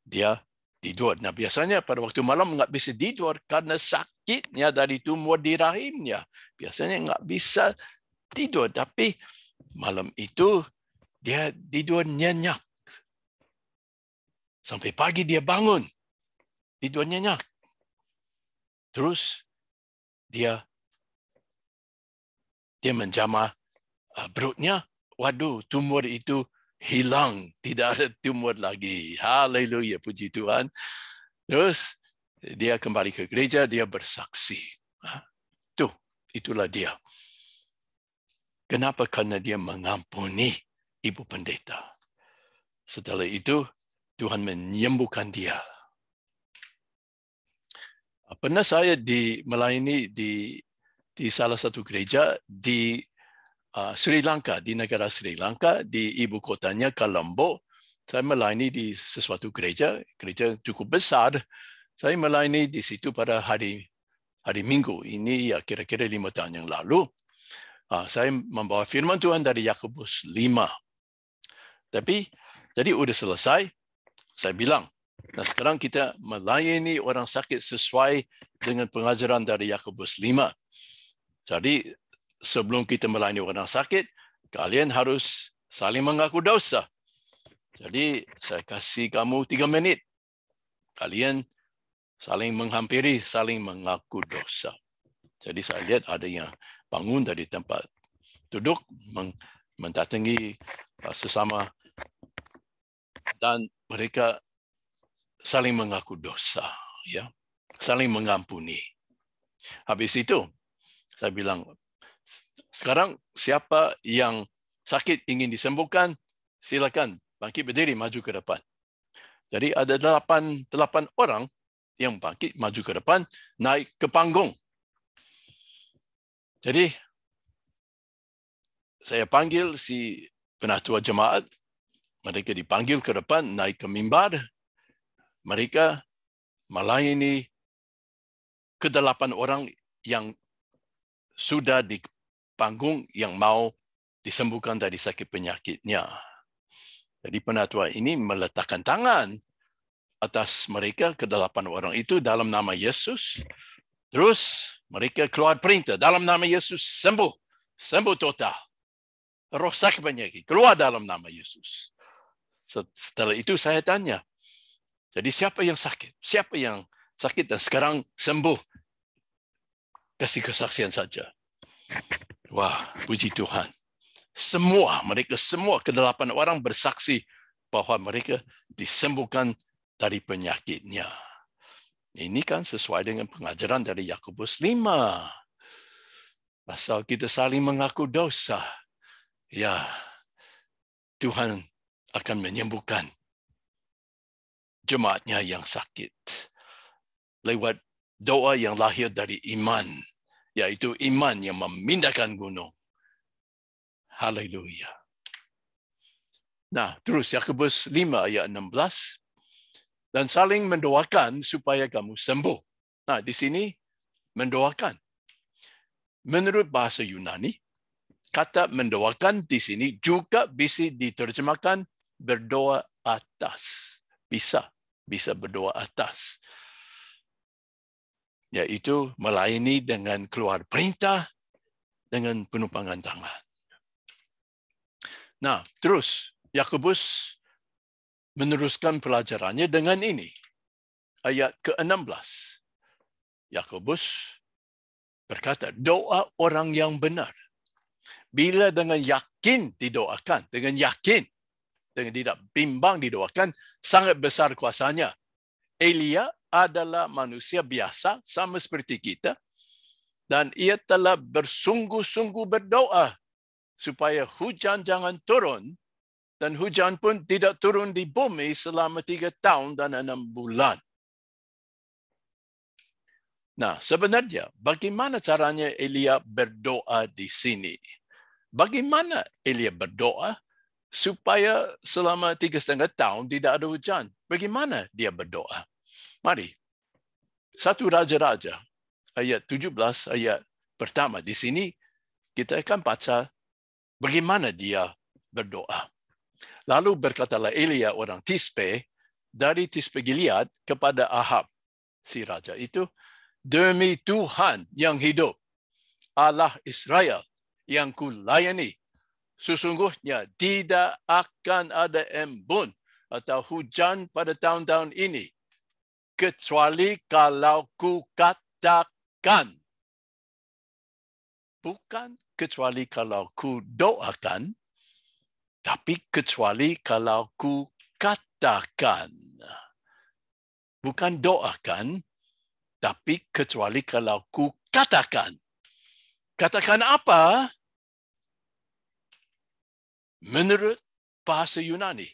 dia tidur. Nah, biasanya pada waktu malam nggak bisa tidur karena sakitnya dari tumor di rahimnya. Biasanya nggak bisa tidur, tapi malam itu dia tidur nyenyak. Sampai pagi dia bangun, tidur nyenyak. Terus dia menjamah perutnya. Waduh, tumor itu hilang, tidak ada tumor lagi. Haleluya, puji Tuhan. Terus dia kembali ke gereja, dia bersaksi. Itulah dia. Kenapa? Karena dia mengampuni ibu pendeta. Setelah itu, Tuhan menyembuhkan dia. Pernah saya melayani di salah satu gereja di Sri Lanka, di negara Sri Lanka, di ibu kotanya Colombo. Saya melayani di sesuatu gereja cukup besar. Saya melayani di situ pada hari Minggu. Ini ya kira-kira 5 tahun yang lalu. Saya membawa firman Tuhan dari Yakobus 5. Jadi udah selesai, saya bilang, nah sekarang kita melayani orang sakit sesuai dengan pengajaran dari Yakobus 5. Jadi sebelum kita melayani orang sakit, kalian harus saling mengaku dosa. Jadi saya kasih kamu 3 menit. Kalian saling menghampiri, saling mengaku dosa. Jadi saya lihat ada yang bangun dari tempat duduk, mendatangi sesama, dan mereka saling mengaku dosa, ya, saling mengampuni. Habis itu, saya bilang, sekarang siapa yang sakit ingin disembuhkan, silakan bangkit berdiri maju ke depan. Jadi ada 8 orang yang bangkit maju ke depan, naik ke panggung. Jadi saya panggil si penatua jemaat, mereka dipanggil ke depan, naik ke mimbar. Mereka melayani ke-8 orang yang sudah di panggung yang mau disembuhkan dari sakit penyakitnya. Jadi penatua ini meletakkan tangan atas mereka ke-8 orang itu dalam nama Yesus. Terus mereka keluar perintah dalam nama Yesus, sembuh total. Roh sakit penyakit keluar dalam nama Yesus. Setelah itu saya tanya, jadi siapa yang sakit? Siapa yang sakit dan sekarang sembuh? Kasih kesaksian saja. Wah, puji Tuhan. Mereka semua ke-8 orang bersaksi bahwa mereka disembuhkan dari penyakitnya. Ini kan sesuai dengan pengajaran dari Yakobus 5. Pasal kita saling mengaku dosa, ya, Tuhan akan menyembuhkan jemaatnya yang sakit lewat doa yang lahir dari iman, yaitu iman yang memindahkan gunung. Haleluya. Nah, terus Yakobus 5 ayat 16, dan saling mendoakan supaya kamu sembuh. Nah, di sini mendoakan. Menurut bahasa Yunani, kata mendoakan di sini juga bisa diterjemahkan berdoa atas. Bisa berdoa atas. Yaitu melayani dengan keluar perintah dengan penumpangan tangan. Nah, terus Yakobus meneruskan pelajarannya dengan ini. Ayat ke-16. Yakobus berkata, doa orang yang benar, bila dengan yakin didoakan, dengan tidak bimbang didoakan, sangat besar kuasanya. Elia adalah manusia biasa, sama seperti kita, dan ia telah bersungguh-sungguh berdoa supaya hujan jangan turun, dan hujan pun tidak turun di bumi selama 3 tahun dan 6 bulan. Nah, sebenarnya bagaimana caranya Elia berdoa di sini? Bagaimana Elia berdoa supaya selama 3,5 tahun tidak ada hujan? Bagaimana dia berdoa? Mari, 1 Raja-Raja, ayat 17, ayat pertama. Di sini kita akan baca bagaimana dia berdoa. Lalu berkatalah Elia orang Tispe, dari Tispe Gilead kepada Ahab, si raja itu, demi Tuhan yang hidup, Allah Israel yang kulayani, sesungguhnya tidak akan ada embun atau hujan pada tahun-tahun ini, kecuali kalau ku katakan. Bukan kecuali kalau ku doakan, tapi kecuali kalau ku katakan. Bukan doakan, tapi kecuali kalau ku katakan. Katakan apa? Menurut bahasa Yunani.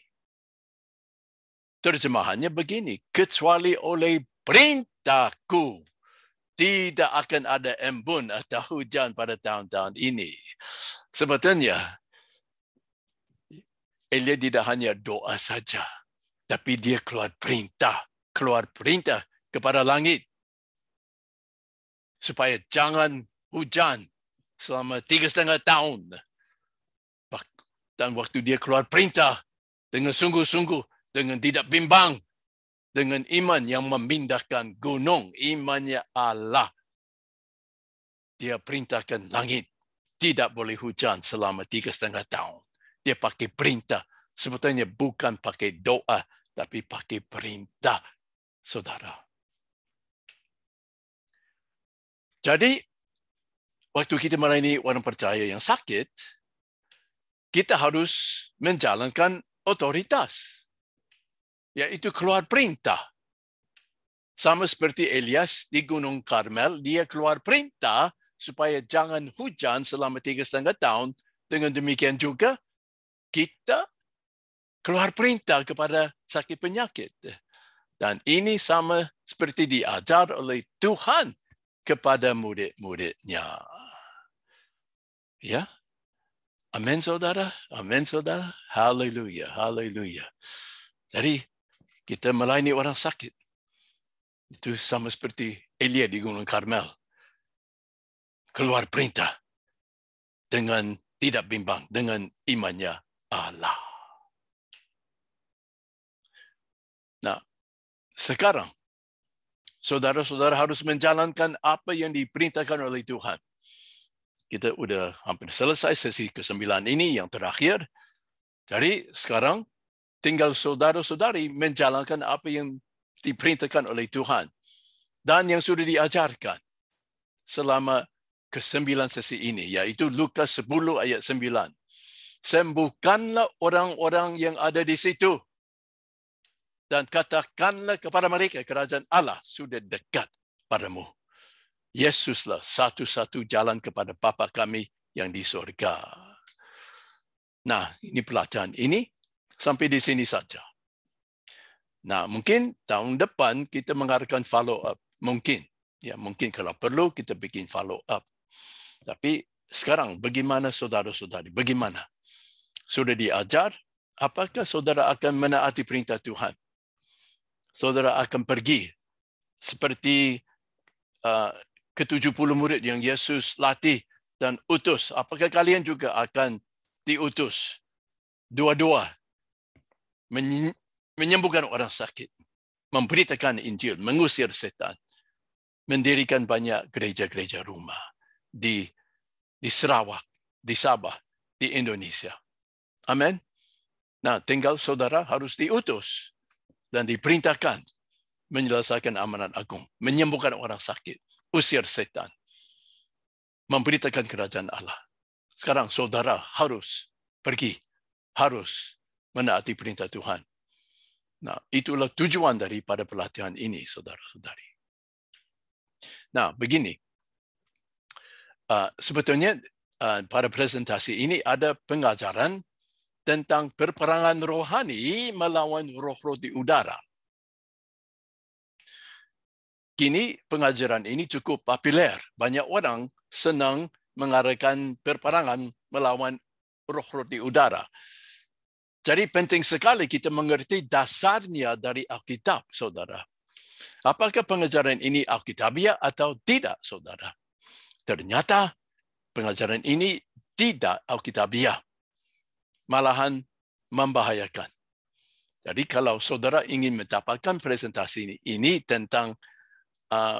terjemahannya begini, kecuali oleh perintahku tidak akan ada embun atau hujan pada tahun-tahun ini. Sebetulnya, Elia tidak hanya doa saja, tapi dia keluar perintah kepada langit supaya jangan hujan selama 3,5 tahun. Dan waktu dia keluar perintah dengan sungguh-sungguh, dengan tidak bimbang, dengan iman yang memindahkan gunung, imannya Allah. Dia perintahkan langit tidak boleh hujan selama 3,5 tahun. Dia pakai perintah. Sebetulnya bukan pakai doa, tapi pakai perintah, saudara. Jadi, waktu kita melayani orang percaya yang sakit, kita harus menjalankan otoritas, yaitu keluar perintah. Sama seperti Elias di Gunung Karmel, dia keluar perintah supaya jangan hujan selama 3,5 tahun. Dengan demikian juga, kita keluar perintah kepada sakit penyakit. Dan ini sama seperti diajar oleh Tuhan kepada murid-muridnya. Ya, amin saudara, amin saudara, haleluya, haleluya. Jadi kita melayani orang sakit. Itu sama seperti Elia di Gunung Karmel. Keluar perintah dengan tidak bimbang, dengan imannya Allah. Nah, sekarang saudara-saudara harus menjalankan apa yang diperintahkan oleh Tuhan. Kita udah hampir selesai sesi ke-9 ini yang terakhir. Jadi sekarang tinggal saudara-saudari menjalankan apa yang diperintahkan oleh Tuhan dan yang sudah diajarkan selama ke-9 sesi ini, yaitu Lukas 10 ayat 9. Sembuhkanlah orang-orang yang ada di situ dan katakanlah kepada mereka, kerajaan Allah sudah dekat padamu. Yesuslah satu-satu jalan kepada Bapa kami yang di surga. Nah, ini pelajaran ini sampai di sini saja. Nah, mungkin tahun depan kita mengadakan follow up. Mungkin. Ya, mungkin kalau perlu kita bikin follow up. Tapi sekarang bagaimana saudara-saudari? Bagaimana? Sudah diajar? Apakah saudara akan menaati perintah Tuhan? Saudara akan pergi seperti ke-70 murid yang Yesus latih dan utus. Apakah kalian juga akan diutus? Dua-dua. Menyembuhkan orang sakit. Memberitakan Injil. Mengusir setan. Mendirikan banyak gereja-gereja rumah. Di Sarawak, di Sabah, di Indonesia. Amin. Nah, tinggal saudara harus diutus dan diperintahkan menyelesaikan amanat agung, menyembuhkan orang sakit, usir setan, memberitakan kerajaan Allah. Sekarang saudara harus pergi, harus menaati perintah Tuhan. Nah, itulah tujuan daripada pelatihan ini, saudara-saudari. Nah, begini. Sebetulnya pada presentasi ini ada pengajaran tentang perperangan rohani melawan roh-roh di udara. Kini pengajaran ini cukup populer. Banyak orang senang mengadakan perperangan melawan roh-roh di udara. Jadi penting sekali kita mengerti dasarnya dari Alkitab, saudara. Apakah pengajaran ini Alkitabiah atau tidak, saudara? Ternyata pengajaran ini tidak Alkitabiah. Malahan membahayakan. Jadi kalau saudara ingin mendapatkan presentasi ini tentang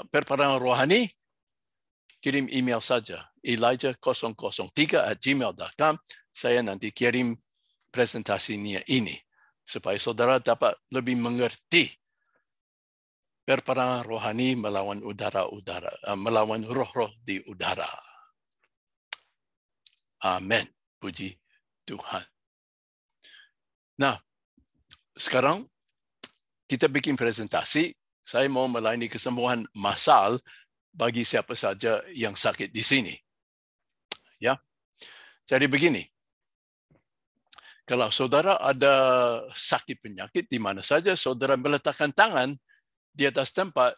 perperangan rohani, kirim email saja, elijah003@gmail.com. Saya nanti kirim presentasinya ini, supaya saudara dapat lebih mengerti perperangan rohani melawan melawan roh-roh di udara. Amin. Puji Tuhan. Nah, sekarang kita bikin presentasi. Saya mau melayani kesembuhan massal bagi siapa saja yang sakit di sini. Ya. Jadi begini. Kalau saudara ada sakit penyakit di mana saja, saudara meletakkan tangan di atas tempat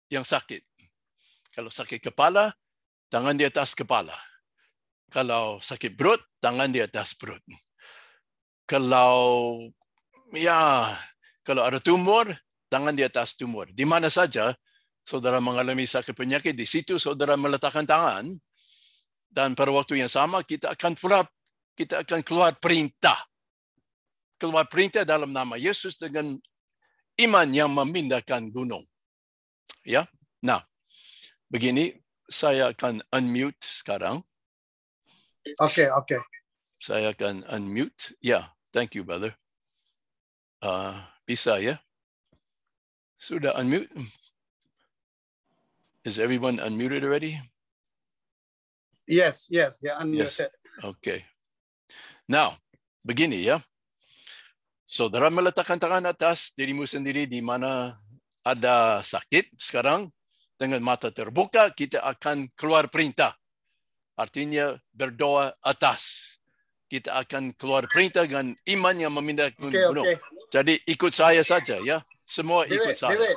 yang sakit. Kalau sakit kepala, tangan di atas kepala. Kalau sakit perut, tangan di atas perut. Kalau ada tumor, tangan di atas tumor. Di mana saja saudara mengalami sakit penyakit, di situ saudara meletakkan tangan, dan pada waktu yang sama kita akan keluar perintah. Keluar perintah dalam nama Yesus dengan iman yang memindahkan gunung. Ya. Nah, begini, saya akan unmute sekarang. Okay. Saya akan unmute. Ya, thank you, brother. Bisa ya? Sudah unmute? Is everyone unmuted already? Yes, they are unmuted. Yes. Okay. Now, begini ya. Saudara meletakkan tangan atas dirimu sendiri di mana ada sakit. Sekarang, dengan mata terbuka, kita akan keluar perintah. Artinya berdoa atas. Kita akan keluar perintah dengan iman yang memindahkan gunung. Okay. Jadi ikut saya saja ya. Semua ikut saya. David.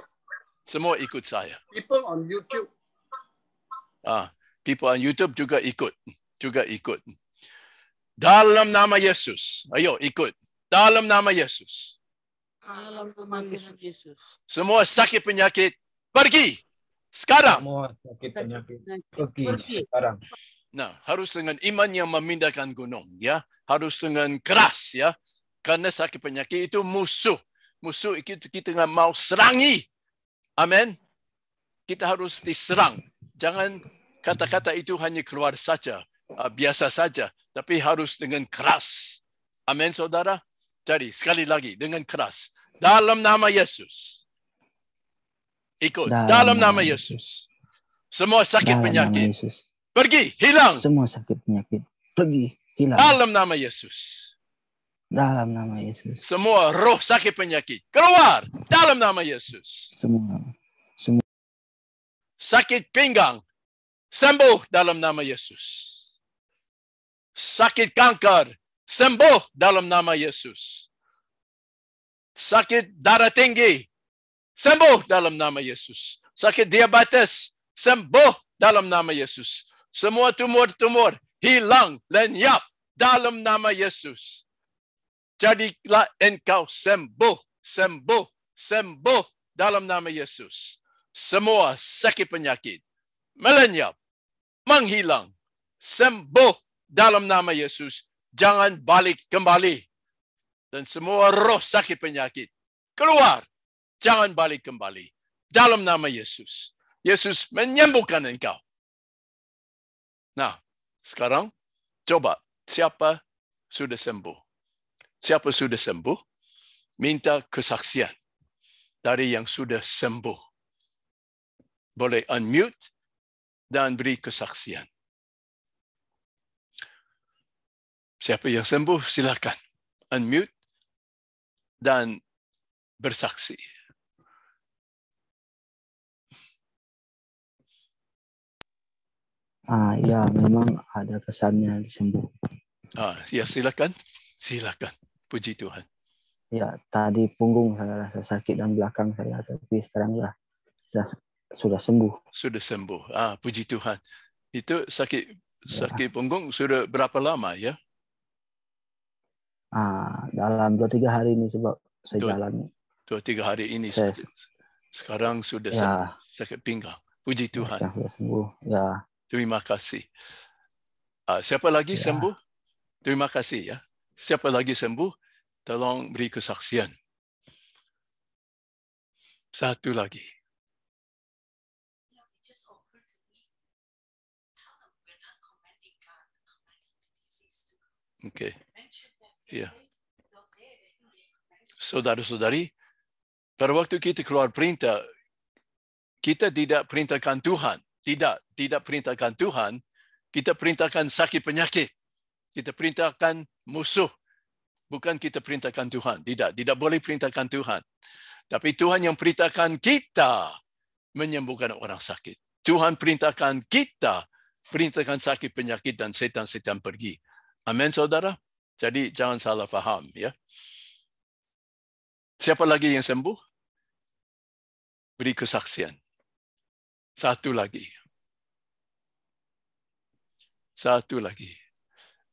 Semua ikut saya. People on YouTube. People on YouTube juga ikut. Dalam nama Yesus. Ayo ikut. Dalam nama Yesus. Dalam nama Yesus. Semua sakit penyakit pergi. Sekarang. Semua sakit penyakit pergi sekarang. Nah, harus dengan iman yang memindahkan gunung, ya. Harus dengan keras, ya. Karena sakit penyakit itu musuh. Musuh itu kita nggak mau serangi. Amin. Kita harus diserang. Jangan kata-kata itu hanya keluar saja, biasa saja, tapi harus dengan keras. Amin, saudara. Jadi sekali lagi dengan keras. Dalam nama Yesus. Ikut. Dalam nama Yesus. Semua sakit penyakit pergi, hilang. Semua sakit penyakit pergi, hilang. Dalam nama Yesus. Dalam nama Yesus. Semua roh sakit penyakit keluar dalam nama Yesus. Semua. Sakit pinggang sembuh dalam nama Yesus. Sakit kanker sembuh dalam nama Yesus. Sakit darah tinggi sembuh dalam nama Yesus. Sakit diabetes sembuh dalam nama Yesus. Semua tumor-tumor hilang, lenyap dalam nama Yesus. Jadilah engkau sembuh dalam nama Yesus. Semua sakit penyakit melenyap, menghilang, sembuh dalam nama Yesus. Jangan balik kembali. Dan semua roh sakit penyakit keluar. Jangan balik kembali. Dalam nama Yesus. Yesus menyembuhkan engkau. Nah, sekarang coba siapa sudah sembuh? Siapa sudah sembuh? Minta kesaksian dari yang sudah sembuh. Boleh unmute dan beri kesaksian. Siapa yang sembuh, silakan unmute dan bersaksi. Ya, memang ada kesannya disembuh. Ya, silakan. Puji Tuhan. Ya, tadi punggung saya rasa sakit dan belakang saya, tapi sekarang ya sudah sembuh. Sudah sembuh. Puji Tuhan. Itu sakit punggung sudah berapa lama ya? Dalam 2-3 hari ini sebab saya jalan. 2-3 hari ini. Sekarang sudah sembuh. Sakit pinggang. Puji Tuhan. Sudah sembuh. Ya. Terima kasih. Siapa lagi sembuh? Terima kasih ya. Siapa lagi sembuh? Tolong beri kesaksian. Satu lagi. Oke. Ya. Saudara-saudari, pada waktu kita keluar perintah, kita tidak perintahkan Tuhan. Tidak perintahkan Tuhan, kita perintahkan sakit penyakit. Kita perintahkan musuh. Bukan kita perintahkan Tuhan. Tidak boleh perintahkan Tuhan. Tapi Tuhan yang perintahkan kita menyembuhkan orang sakit. Tuhan perintahkan kita perintahkan sakit penyakit dan setan-setan pergi. Amin, saudara. Jadi jangan salah faham, ya. Siapa lagi yang sembuh? Beri kesaksian. Satu lagi.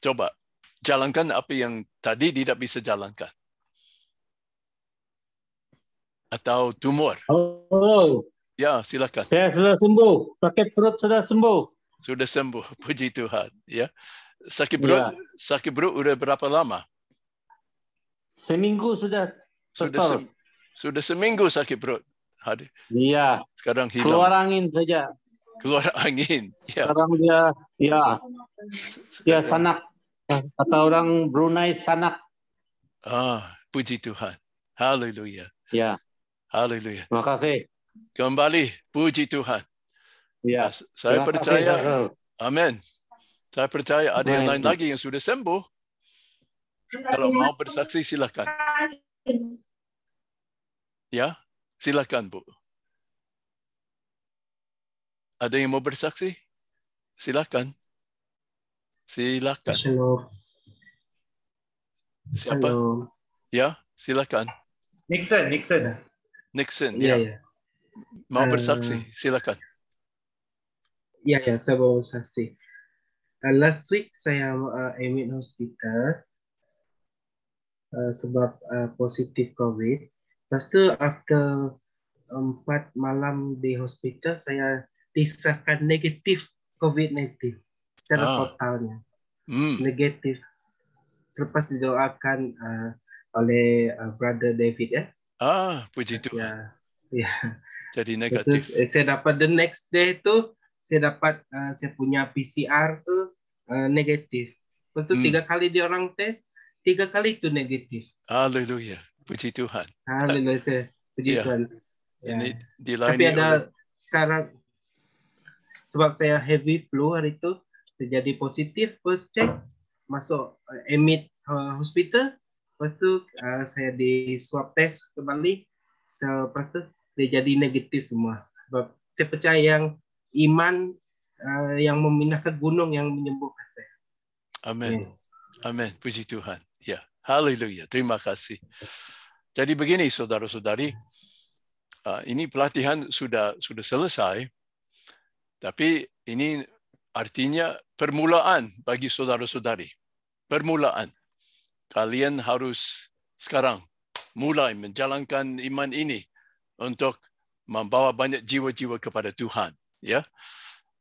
Coba jalankan apa yang tadi tidak bisa jalankan. Atau tumor. Oh, Ya, silakan. saya sudah sembuh. Sakit perut sudah sembuh. Sudah sembuh, puji Tuhan. Ya, sakit perut udah berapa lama? Seminggu sudah. Sudah seminggu sakit perut. Iya. Sekarang hilang. Keluar angin saja. Keluar angin. Ya. Sekarang dia sanak. Kata orang Brunei sanak. Puji Tuhan. Haleluya. Ya. Haleluya. Terima kasih. Kembali, puji Tuhan. Ya. Saya percaya. Amin. Saya percaya ada yang lain lagi yang sudah sembuh. Kalau mau bersaksi, silakan. Ya, silakan, Bu. Ada yang mau bersaksi? Silakan. Silakan. Halo. Siapa? Halo. Ya, silakan. Nixon. Iya. Mau bersaksi? Silakan. Iya, saya mau bersaksi. Last week saya admit hospital sebab positif COVID. Lepas tu after 4 malam di hospital saya disahkan negatif COVID-19 secara totalnya. Negatif. Selepas didoakan oleh Brother David, ya. Puji Tuhan. Ya. Jadi negatif. Lepas saya dapat the next day tu saya dapat saya punya PCR tu negatif. Lepas tu 3 kali dia orang tes, 3 kali itu negatif. Haleluya. Puji Tuhan. Haleluya. Puji Tuhan. Ini Tapi ada sekarang sebab saya heavy flu hari itu terjadi positif, first check masuk admit hospital. Lepas tu saya di swab test kembali. Lepas tu dia jadi negatif semua. Sebab saya percaya yang iman yang memindahkan gunung yang menyembuhkan saya. Amin. Amin. Puji Tuhan. Ya. Haleluya. Terima kasih. Jadi begini, saudara-saudari, ini pelatihan sudah selesai, tapi ini artinya permulaan bagi saudara-saudari. Permulaan. Kalian harus sekarang mulai menjalankan iman ini untuk membawa banyak jiwa-jiwa kepada Tuhan. Ya.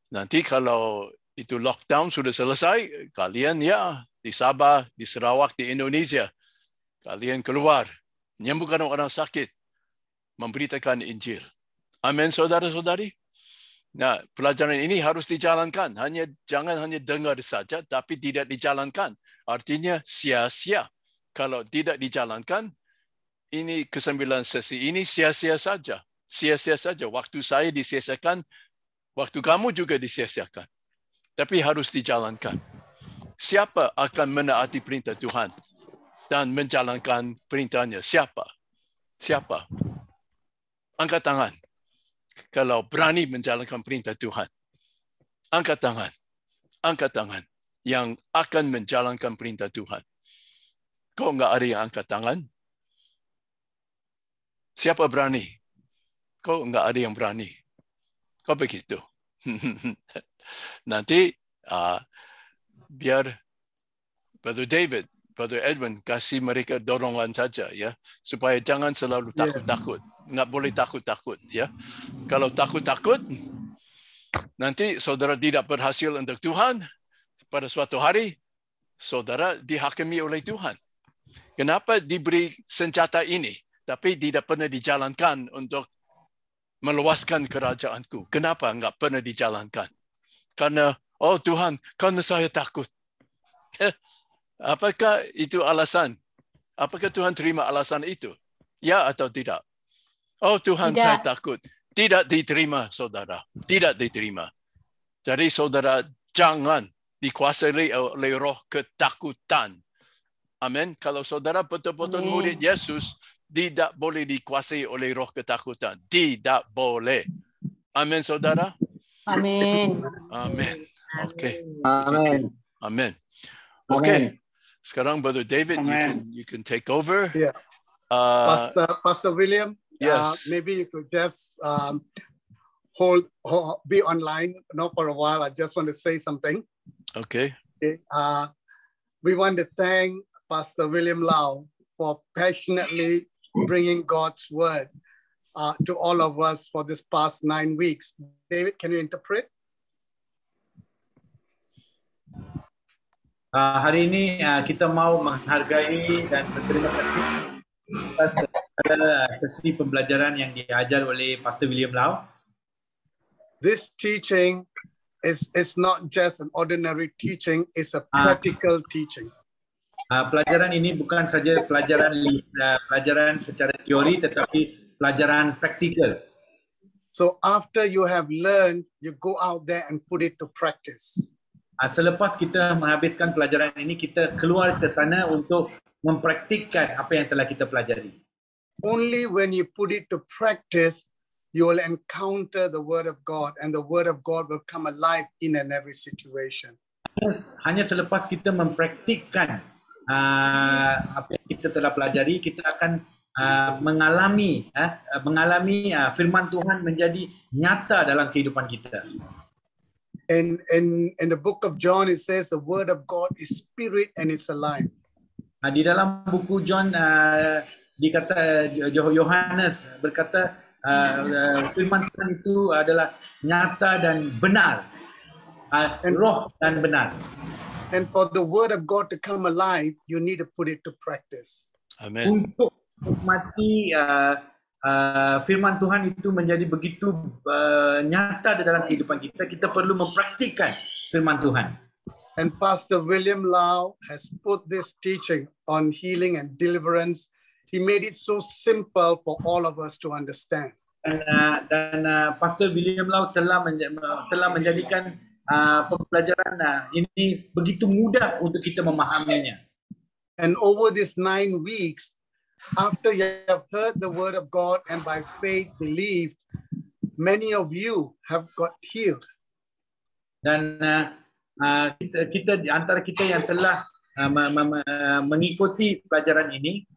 Nanti kalau itu lockdown sudah selesai, kalian di Sabah, di Sarawak, di Indonesia, kalian keluar, menyembuhkan orang sakit, memberitakan Injil. Amin, saudara-saudari. Nah, pelajaran ini harus dijalankan. Jangan hanya dengar saja, tapi tidak dijalankan. Artinya sia-sia. Kalau tidak dijalankan, ini ke-9 sesi ini sia-sia saja. Sia-sia saja. Waktu saya disia-siakan, waktu kamu juga disia-siakan. Tapi harus dijalankan. Siapa akan menaati perintah Tuhan dan menjalankan perintahnya? Siapa? Angkat tangan. Kalau berani menjalankan perintah Tuhan. Angkat tangan. Angkat tangan. Yang akan menjalankan perintah Tuhan. Kok enggak ada yang angkat tangan? Siapa berani? Kok enggak ada yang berani? Kok begitu? Nanti biar Brother David, Brother Edwin kasih mereka dorongan saja, ya, supaya jangan selalu takut-takut. Enggak boleh takut-takut, ya. Kalau takut-takut, nanti saudara tidak berhasil untuk Tuhan, pada suatu hari saudara dihakimi oleh Tuhan. Kenapa diberi senjata ini, tapi tidak pernah dijalankan untuk meluaskan kerajaanku? Kenapa enggak pernah dijalankan? Karena, Tuhan, karena saya takut. Apakah itu alasan? Apakah Tuhan terima alasan itu? Ya atau tidak? Tuhan, tidak. Saya takut. Tidak diterima, saudara. Tidak diterima. Jadi saudara jangan dikuasai oleh roh ketakutan. Amin. Kalau saudara betul-betul murid Yesus, tidak boleh dikuasai oleh roh ketakutan. Tidak boleh. Amin, saudara. Amin. Amin. Oke. Amin. Amin. Oke. Sekarang Brother David, Amen. you can take over. Yeah. Pastor William, Yes. maybe you could just be online for a while. I just want to say something. Okay. Okay. We want to thank Pastor William Lau for passionately bringing God's word to all of us for this past 9 weeks. David, can you interpret? Hari ini kita mau menghargai dan berterima kasih atas sesi pembelajaran yang diajar oleh Pastor William Lau. This teaching is not just an ordinary teaching, it's a practical teaching. Pelajaran ini bukan saja pelajaran secara teori tetapi pelajaran praktikal. So after you have learned, you go out there and put it to practice. Selepas kita menghabiskan pelajaran ini, kita keluar ke sana untuk mempraktikkan apa yang telah kita pelajari. Only when you put it to practice, you will encounter the word of God, and the word of God will come alive in and every situation. Hanya selepas kita mempraktikkan apa yang kita telah pelajari, kita akan mengalami firman Tuhan menjadi nyata dalam kehidupan kita. In the book of John, it says the word of God is spirit and it's alive. Di dalam buku John dikata Yohanes berkata firman Tuhan itu adalah nyata dan benar, roh dan benar. And for the word of God to come alive, you need to put it to practice. Amen. Untuk menikmati firman Tuhan itu menjadi begitu nyata di dalam kehidupan kita, kita perlu mempraktikkan firman Tuhan. And Pastor William Lau has put this teaching on healing and deliverance. He made it so simple for all of us to understand. Dan Pastor William Lau telah menjadikan pembelajaran ini begitu mudah untuk kita memahaminya. And over these 9 weeks, after you have heard the word of God and by faith believed, many of you have got healed. Dan kita antara kita yang telah mengikuti pelajaran ini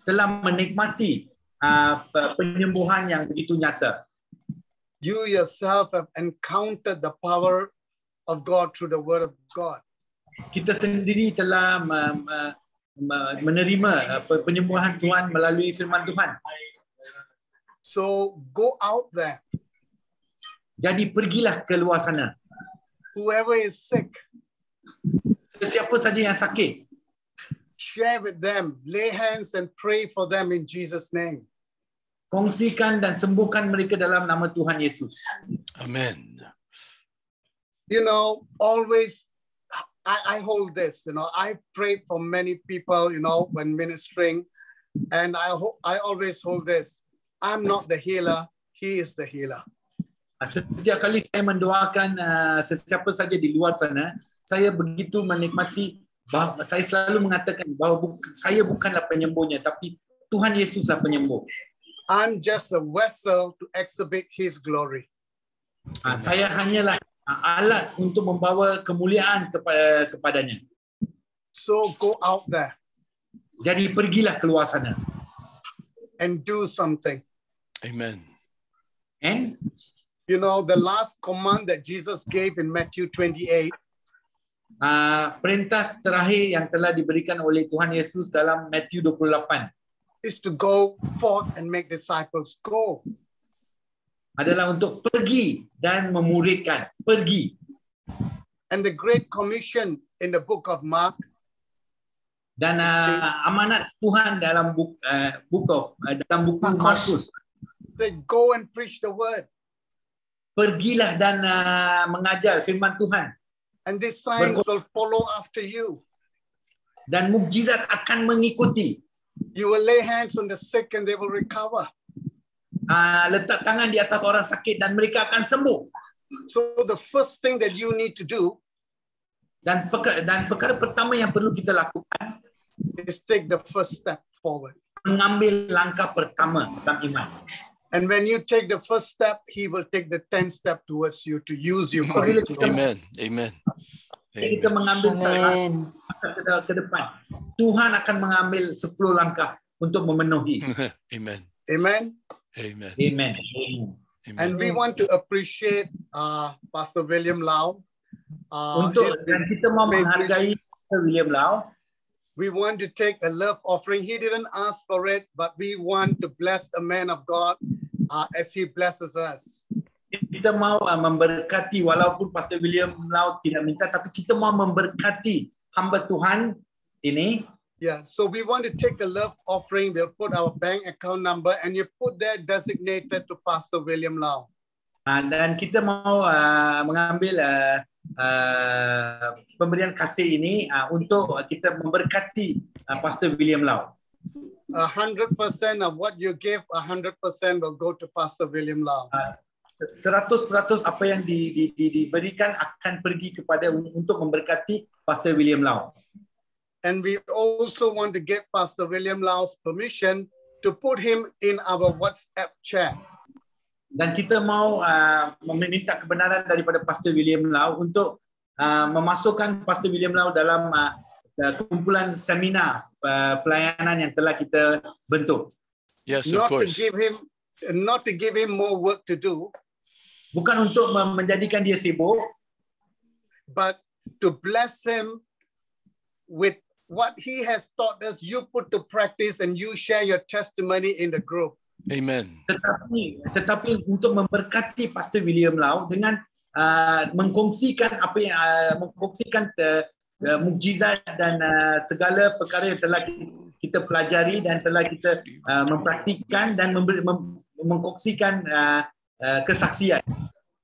telah menikmati penyembuhan yang begitu nyata. You yourself have encountered the power of God through the word of God. Kita sendiri telah menerima penyembuhan Tuhan melalui firman Tuhan. So go out there. Jadi pergilah ke luar sana. Whoever is sick, Sesiapa saja yang sakit, share with them, lay hands and pray for them in Jesus' name. kongsikan dan sembuhkan mereka dalam nama Tuhan Yesus. Amen. You know, always I hold this, I prayed for many people, when ministering, and I always hold this. I'm not the healer, he is the healer. Setiap kali saya mendoakan sesiapa saja di luar sana, saya begitu menikmati bahawa saya selalu mengatakan bahawa saya bukanlah penyembuhnya, tapi Tuhan Yesuslah penyembuh. I'm just a vessel to exhibit his glory. Saya hanyalah alat untuk membawa kemuliaan kepadanya. So go out there. Jadi pergilah keluar sana. And do something. Amen. And the last command that Jesus gave in Matthew 28. Perintah terakhir yang telah diberikan oleh Tuhan Yesus dalam Matthew 28 is to go forth and make disciples. Go. Adalah untuk pergi dan memuridkan. Pergi. And the Great Commission in the book of Mark. Dan amanat Tuhan dalam buku Markus. Say, go and preach the word. Pergilah dan mengajar firman Tuhan. And these signs will follow after you. Dan mukjizat akan mengikuti. You will lay hands on the sick and they will recover. Letak tangan di atas orang sakit dan mereka akan sembuh. So the first thing that you need to do dan perkara pertama yang perlu kita lakukan is take the first step forward. Mengambil langkah pertama dalam iman. And when you take the first step, he will take the 10th step towards you to use you for his glory. Amen. Amen. Kita mengambil salah Amen. ke depan. Tuhan akan mengambil 10 langkah untuk memenuhi. Amen. Amen. Amen. Amen. And we want to appreciate Pastor William Lau. Untuk He's dan been kita mau faithful. menghargai Pastor William Lau. We want to take a love offering. He didn't ask for it, but we want to bless a man of God as he blesses us. Kita mau memberkati, walaupun Pastor William Lau tidak minta, tapi kita mau memberkati hamba Tuhan ini. Yeah, so we want to take a love offering. We'll put our bank account number and you put there designated to Pastor William Lau. Dan kita mau mengambil pemberian kasih ini untuk kita memberkati Pastor William Lau. 100% of what you give, 100% will go to Pastor William Lau. 100% apa yang diberikan akan pergi kepada untuk memberkati Pastor William Lau. And we also want to get Pastor William Lau's permission to put him in our WhatsApp chat. Dan kita mau meminta kebenaran daripada Pastor William Lau untuk memasukkan Pastor William Lau dalam kumpulan seminar pelayanan yang telah kita bentuk. Yes, of course. Not to give him more work to do, Bukan untuk menjadikan dia sibuk, but to bless him with what he has taught us. You put to practice and you share your testimony in the group. Amen. tetapi untuk memberkati Pastor William Lau dengan mengkongsikan apa yang mengkongsikan mukjizat dan segala perkara yang telah kita pelajari dan telah kita mempraktikkan dan mengkongsikan kesaksian.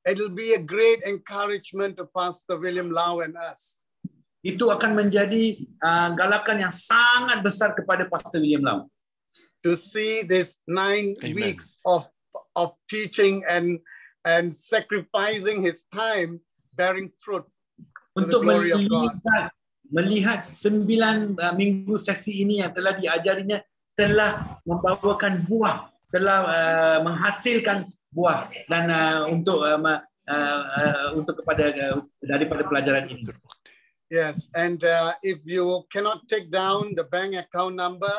It'll be a great encouragement to Pastor William Lau and us. Itu akan menjadi galakan yang sangat besar kepada Pastor William Lau. To see this 9 Amen. weeks of teaching and sacrificing his time bearing fruit to the Untuk glory of God. melihat 9 minggu sesi ini yang telah diajarinya telah membawakan buah, telah menghasilkan buah dan untuk kepada daripada pelajaran ini. Yes, and if you cannot take down the bank account number,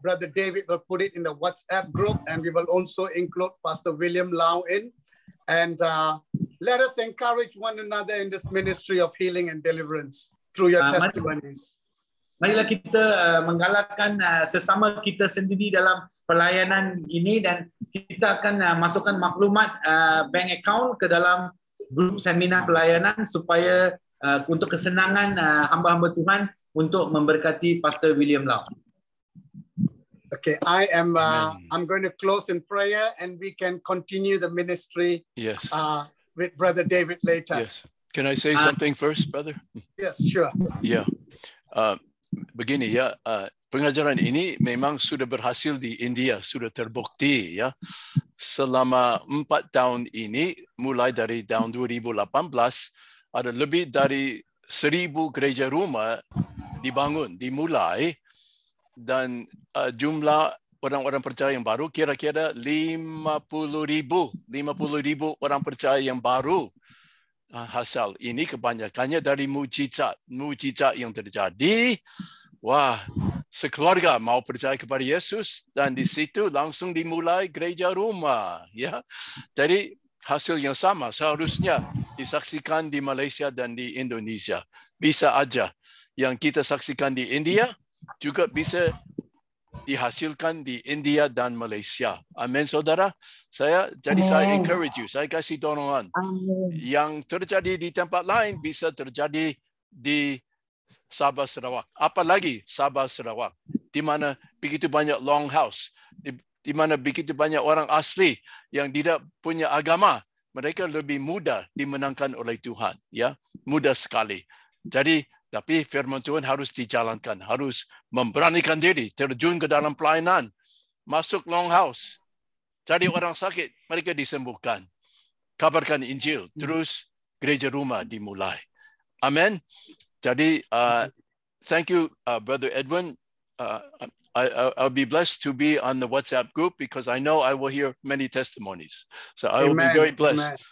Brother David will put it in the WhatsApp group, and we will also include Pastor William Lau in. And let us encourage one another in this ministry of healing and deliverance through your testimonies. Marilah kita menggalakkan sesama kita sendiri dalam pelayanan ini, dan kita akan masukkan maklumat bank account ke dalam grup seminar pelayanan supaya untuk kesenangan hamba-hamba Tuhan untuk memberkati Pastor William Lau. Okay, I'm going to close in prayer, and we can continue the ministry Yes. with Brother David later. Yes. Can I say something first, brother? Yes, sure. Ya, begini ya, pengajaran ini memang sudah berhasil di India, sudah terbukti ya. Selama 4 tahun ini, mulai dari tahun 2018, ada lebih dari 1,000 gereja rumah dibangun, dimulai, dan jumlah orang-orang percaya yang baru kira-kira 50,000 orang percaya yang baru. Hasil ini kebanyakannya dari mujizat yang terjadi. Wah, sekeluarga mau percaya kepada Yesus, dan di situ langsung dimulai gereja rumah, ya. Jadi hasil yang sama seharusnya disaksikan di Malaysia dan di Indonesia. Bisa aja yang kita saksikan di India juga bisa dihasilkan di India dan Malaysia. Amin, saudara. Saya encourage you, saya kasih dorongan. Yang terjadi di tempat lain bisa terjadi di Sabah Sarawak. Apalagi Sabah Sarawak, di mana begitu banyak longhouse, di mana begitu banyak orang asli yang tidak punya agama, mereka lebih mudah dimenangkan oleh Tuhan, ya, mudah sekali. Jadi tapi firman Tuhan harus dijalankan, harus memberanikan diri, terjun ke dalam pelayanan, masuk longhouse, cari orang sakit, mereka disembuhkan. Kabarkan Injil, terus gereja rumah dimulai. Amin. Jadi, thank you, Brother Edwin. I'll be blessed to be on the WhatsApp group because I know I will hear many testimonies. So I will be very blessed.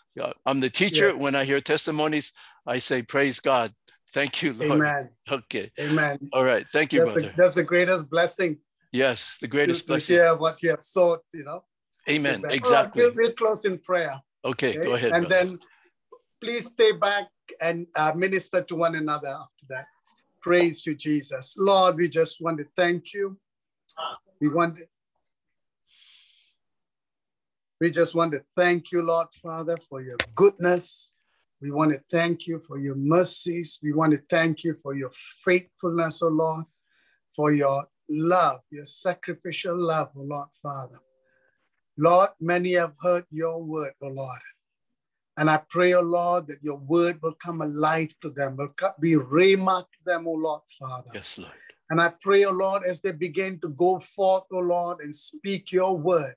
I'm the teacher. When I hear testimonies, I say, praise God. Thank you, Lord. Amen. Okay. Amen. All right. Thank you, brother. That's the greatest blessing. Yes, the greatest to blessing. hear what you have sought, you know. Amen. All right, Exactly. we'll close in prayer. Okay, go ahead, And brother. then please stay back and minister to one another after that. Praise you, Jesus. Lord, we just want to thank you. We just want to thank you, Lord Father, for your goodness. We want to thank you for your mercies. We want to thank you for your faithfulness, oh Lord, for your love, your sacrificial love, oh Lord Father. Lord, many have heard your word, oh Lord. And I pray, oh Lord, that your word will come alive to them, will be rhema to them, oh Lord Father. Yes, Lord. And I pray, oh Lord, as they begin to go forth, oh Lord, and speak your word,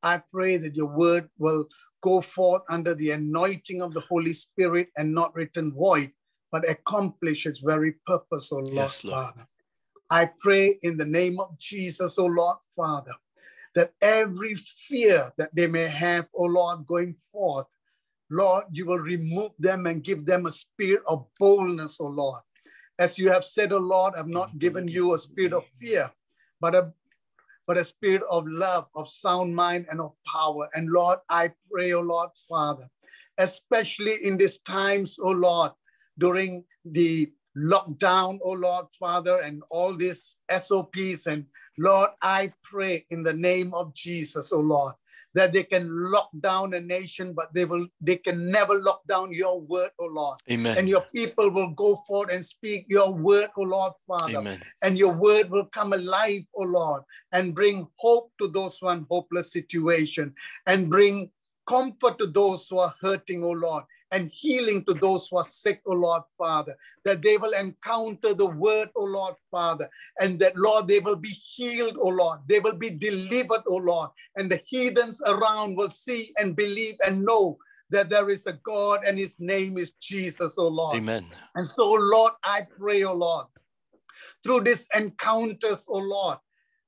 I pray that your word will go forth under the anointing of the Holy Spirit and not return void, but accomplish its very purpose, oh Lord, Yes, Lord. Father. I pray in the name of Jesus, oh Lord, Father, that every fear that they may have, oh Lord, going forth, Lord, you will remove them and give them a spirit of boldness, oh Lord. As you have said, oh Lord, I've not given you a spirit of fear, but a spirit of love, of sound mind, and of power. And Lord, I pray, oh Lord, Father, especially in these times, oh Lord, during the lockdown, oh Lord, Father, and all these SOPs. And Lord, I pray in the name of Jesus, oh Lord, that they can lock down a nation, but they can never lock down your word, oh Lord. Amen. And your people will go forth and speak your word, oh Lord, Father. Amen. And your word will come alive, oh Lord, and bring hope to those who are in hopeless situation, and bring comfort to those who are hurting, oh Lord, and healing to those who are sick, oh Lord, Father, that they will encounter the word, oh Lord, Father, and that, Lord, they will be healed, oh Lord, they will be delivered, oh Lord, and the heathens around will see and believe and know that there is a God and his name is Jesus, oh Lord. Amen. And so, Lord, I pray, oh Lord, through these encounters, oh Lord,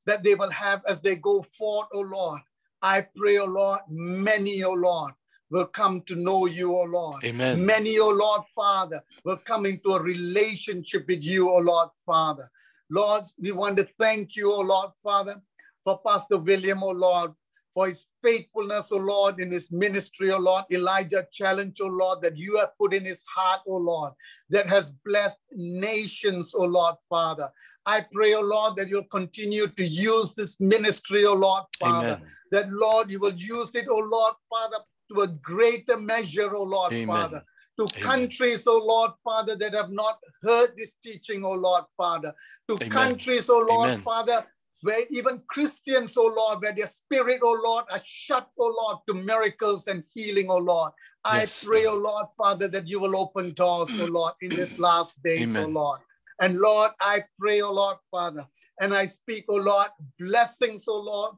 that they will have as they go forth, oh Lord. I pray, oh Lord, many, oh Lord, will come to know you, oh Lord. Amen. Many, oh Lord, Father, will come into a relationship with you, oh Lord, Father. Lord, we want to thank you, oh Lord, Father, for Pastor William, oh Lord, for his faithfulness, oh Lord, in his ministry, oh Lord, Elijah Challenge, oh Lord, that you have put in his heart, oh Lord, that has blessed nations, oh Lord, Father. I pray, oh Lord, that you'll continue to use this ministry, oh Lord, Father, Amen. that, Lord, you will use it, oh Lord, Father, to a greater measure, oh Lord, Amen. Father, to Amen. countries, oh Lord, Father, that have not heard this teaching, oh Lord, Father, to Amen. countries, oh Lord, Amen. Father, where even Christians, oh Lord, where their spirit, oh Lord, are shut, oh Lord, to miracles and healing, oh Lord. I Yes, pray, Lord. oh Lord, Father, that you will open doors, oh Lord, in these last days, oh Amen. Lord. And Lord, I pray, oh Lord, Father, and I speak, oh Lord, blessings, oh Lord,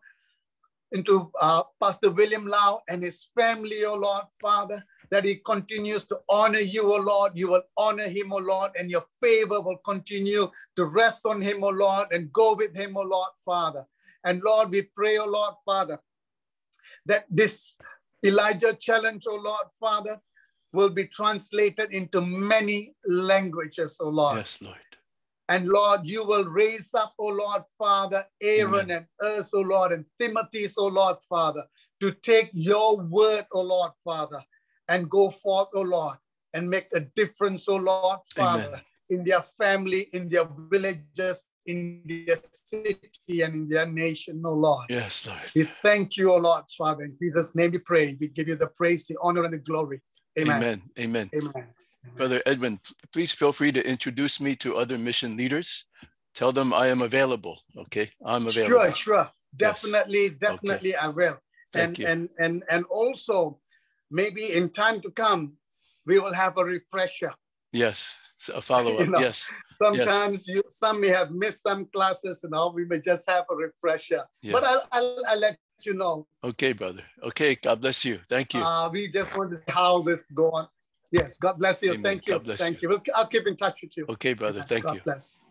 into Pastor William Lau and his family, oh Lord, Father, that he continues to honor you, oh Lord. You will honor him, oh Lord, and your favor will continue to rest on him, oh Lord, and go with him, oh Lord, Father. And Lord, we pray, oh Lord, Father, that this Elijah Challenge, oh Lord, Father, will be translated into many languages, oh Lord. Yes, Lord. And Lord, you will raise up, oh Lord, Father, Aaron Amen. and us, oh Lord, and Timothy, oh Lord, Father, to take your word, oh Lord, Father, and go forth, oh Lord, and make a difference, oh Lord, Father, Amen. in their family, in their villages, in their city, and in their nation, oh Lord. Yes, Lord. We thank you, oh Lord, Father. In Jesus' name we pray. We give you the praise, the honor, and the glory. Amen. Amen. Amen. Amen. Brother Edwin, please feel free to introduce me to other mission leaders. Tell them I am available. Okay, I'm available. Sure. Yes. Definitely, I will. Thank you. And also, maybe in time to come, we will have a refresher. Yes, a follow-up. You know, Yes. Sometimes some may have missed some classes, and all. We may just have a refresher. Yeah. But I'll let you know. Okay, brother. Okay, God bless you. Thank you. We just want to see how this go on. Yes, God bless you. Amen. Thank you. God bless Thank you. you. I'll keep in touch with you. Okay, brother. Thank God you. bless.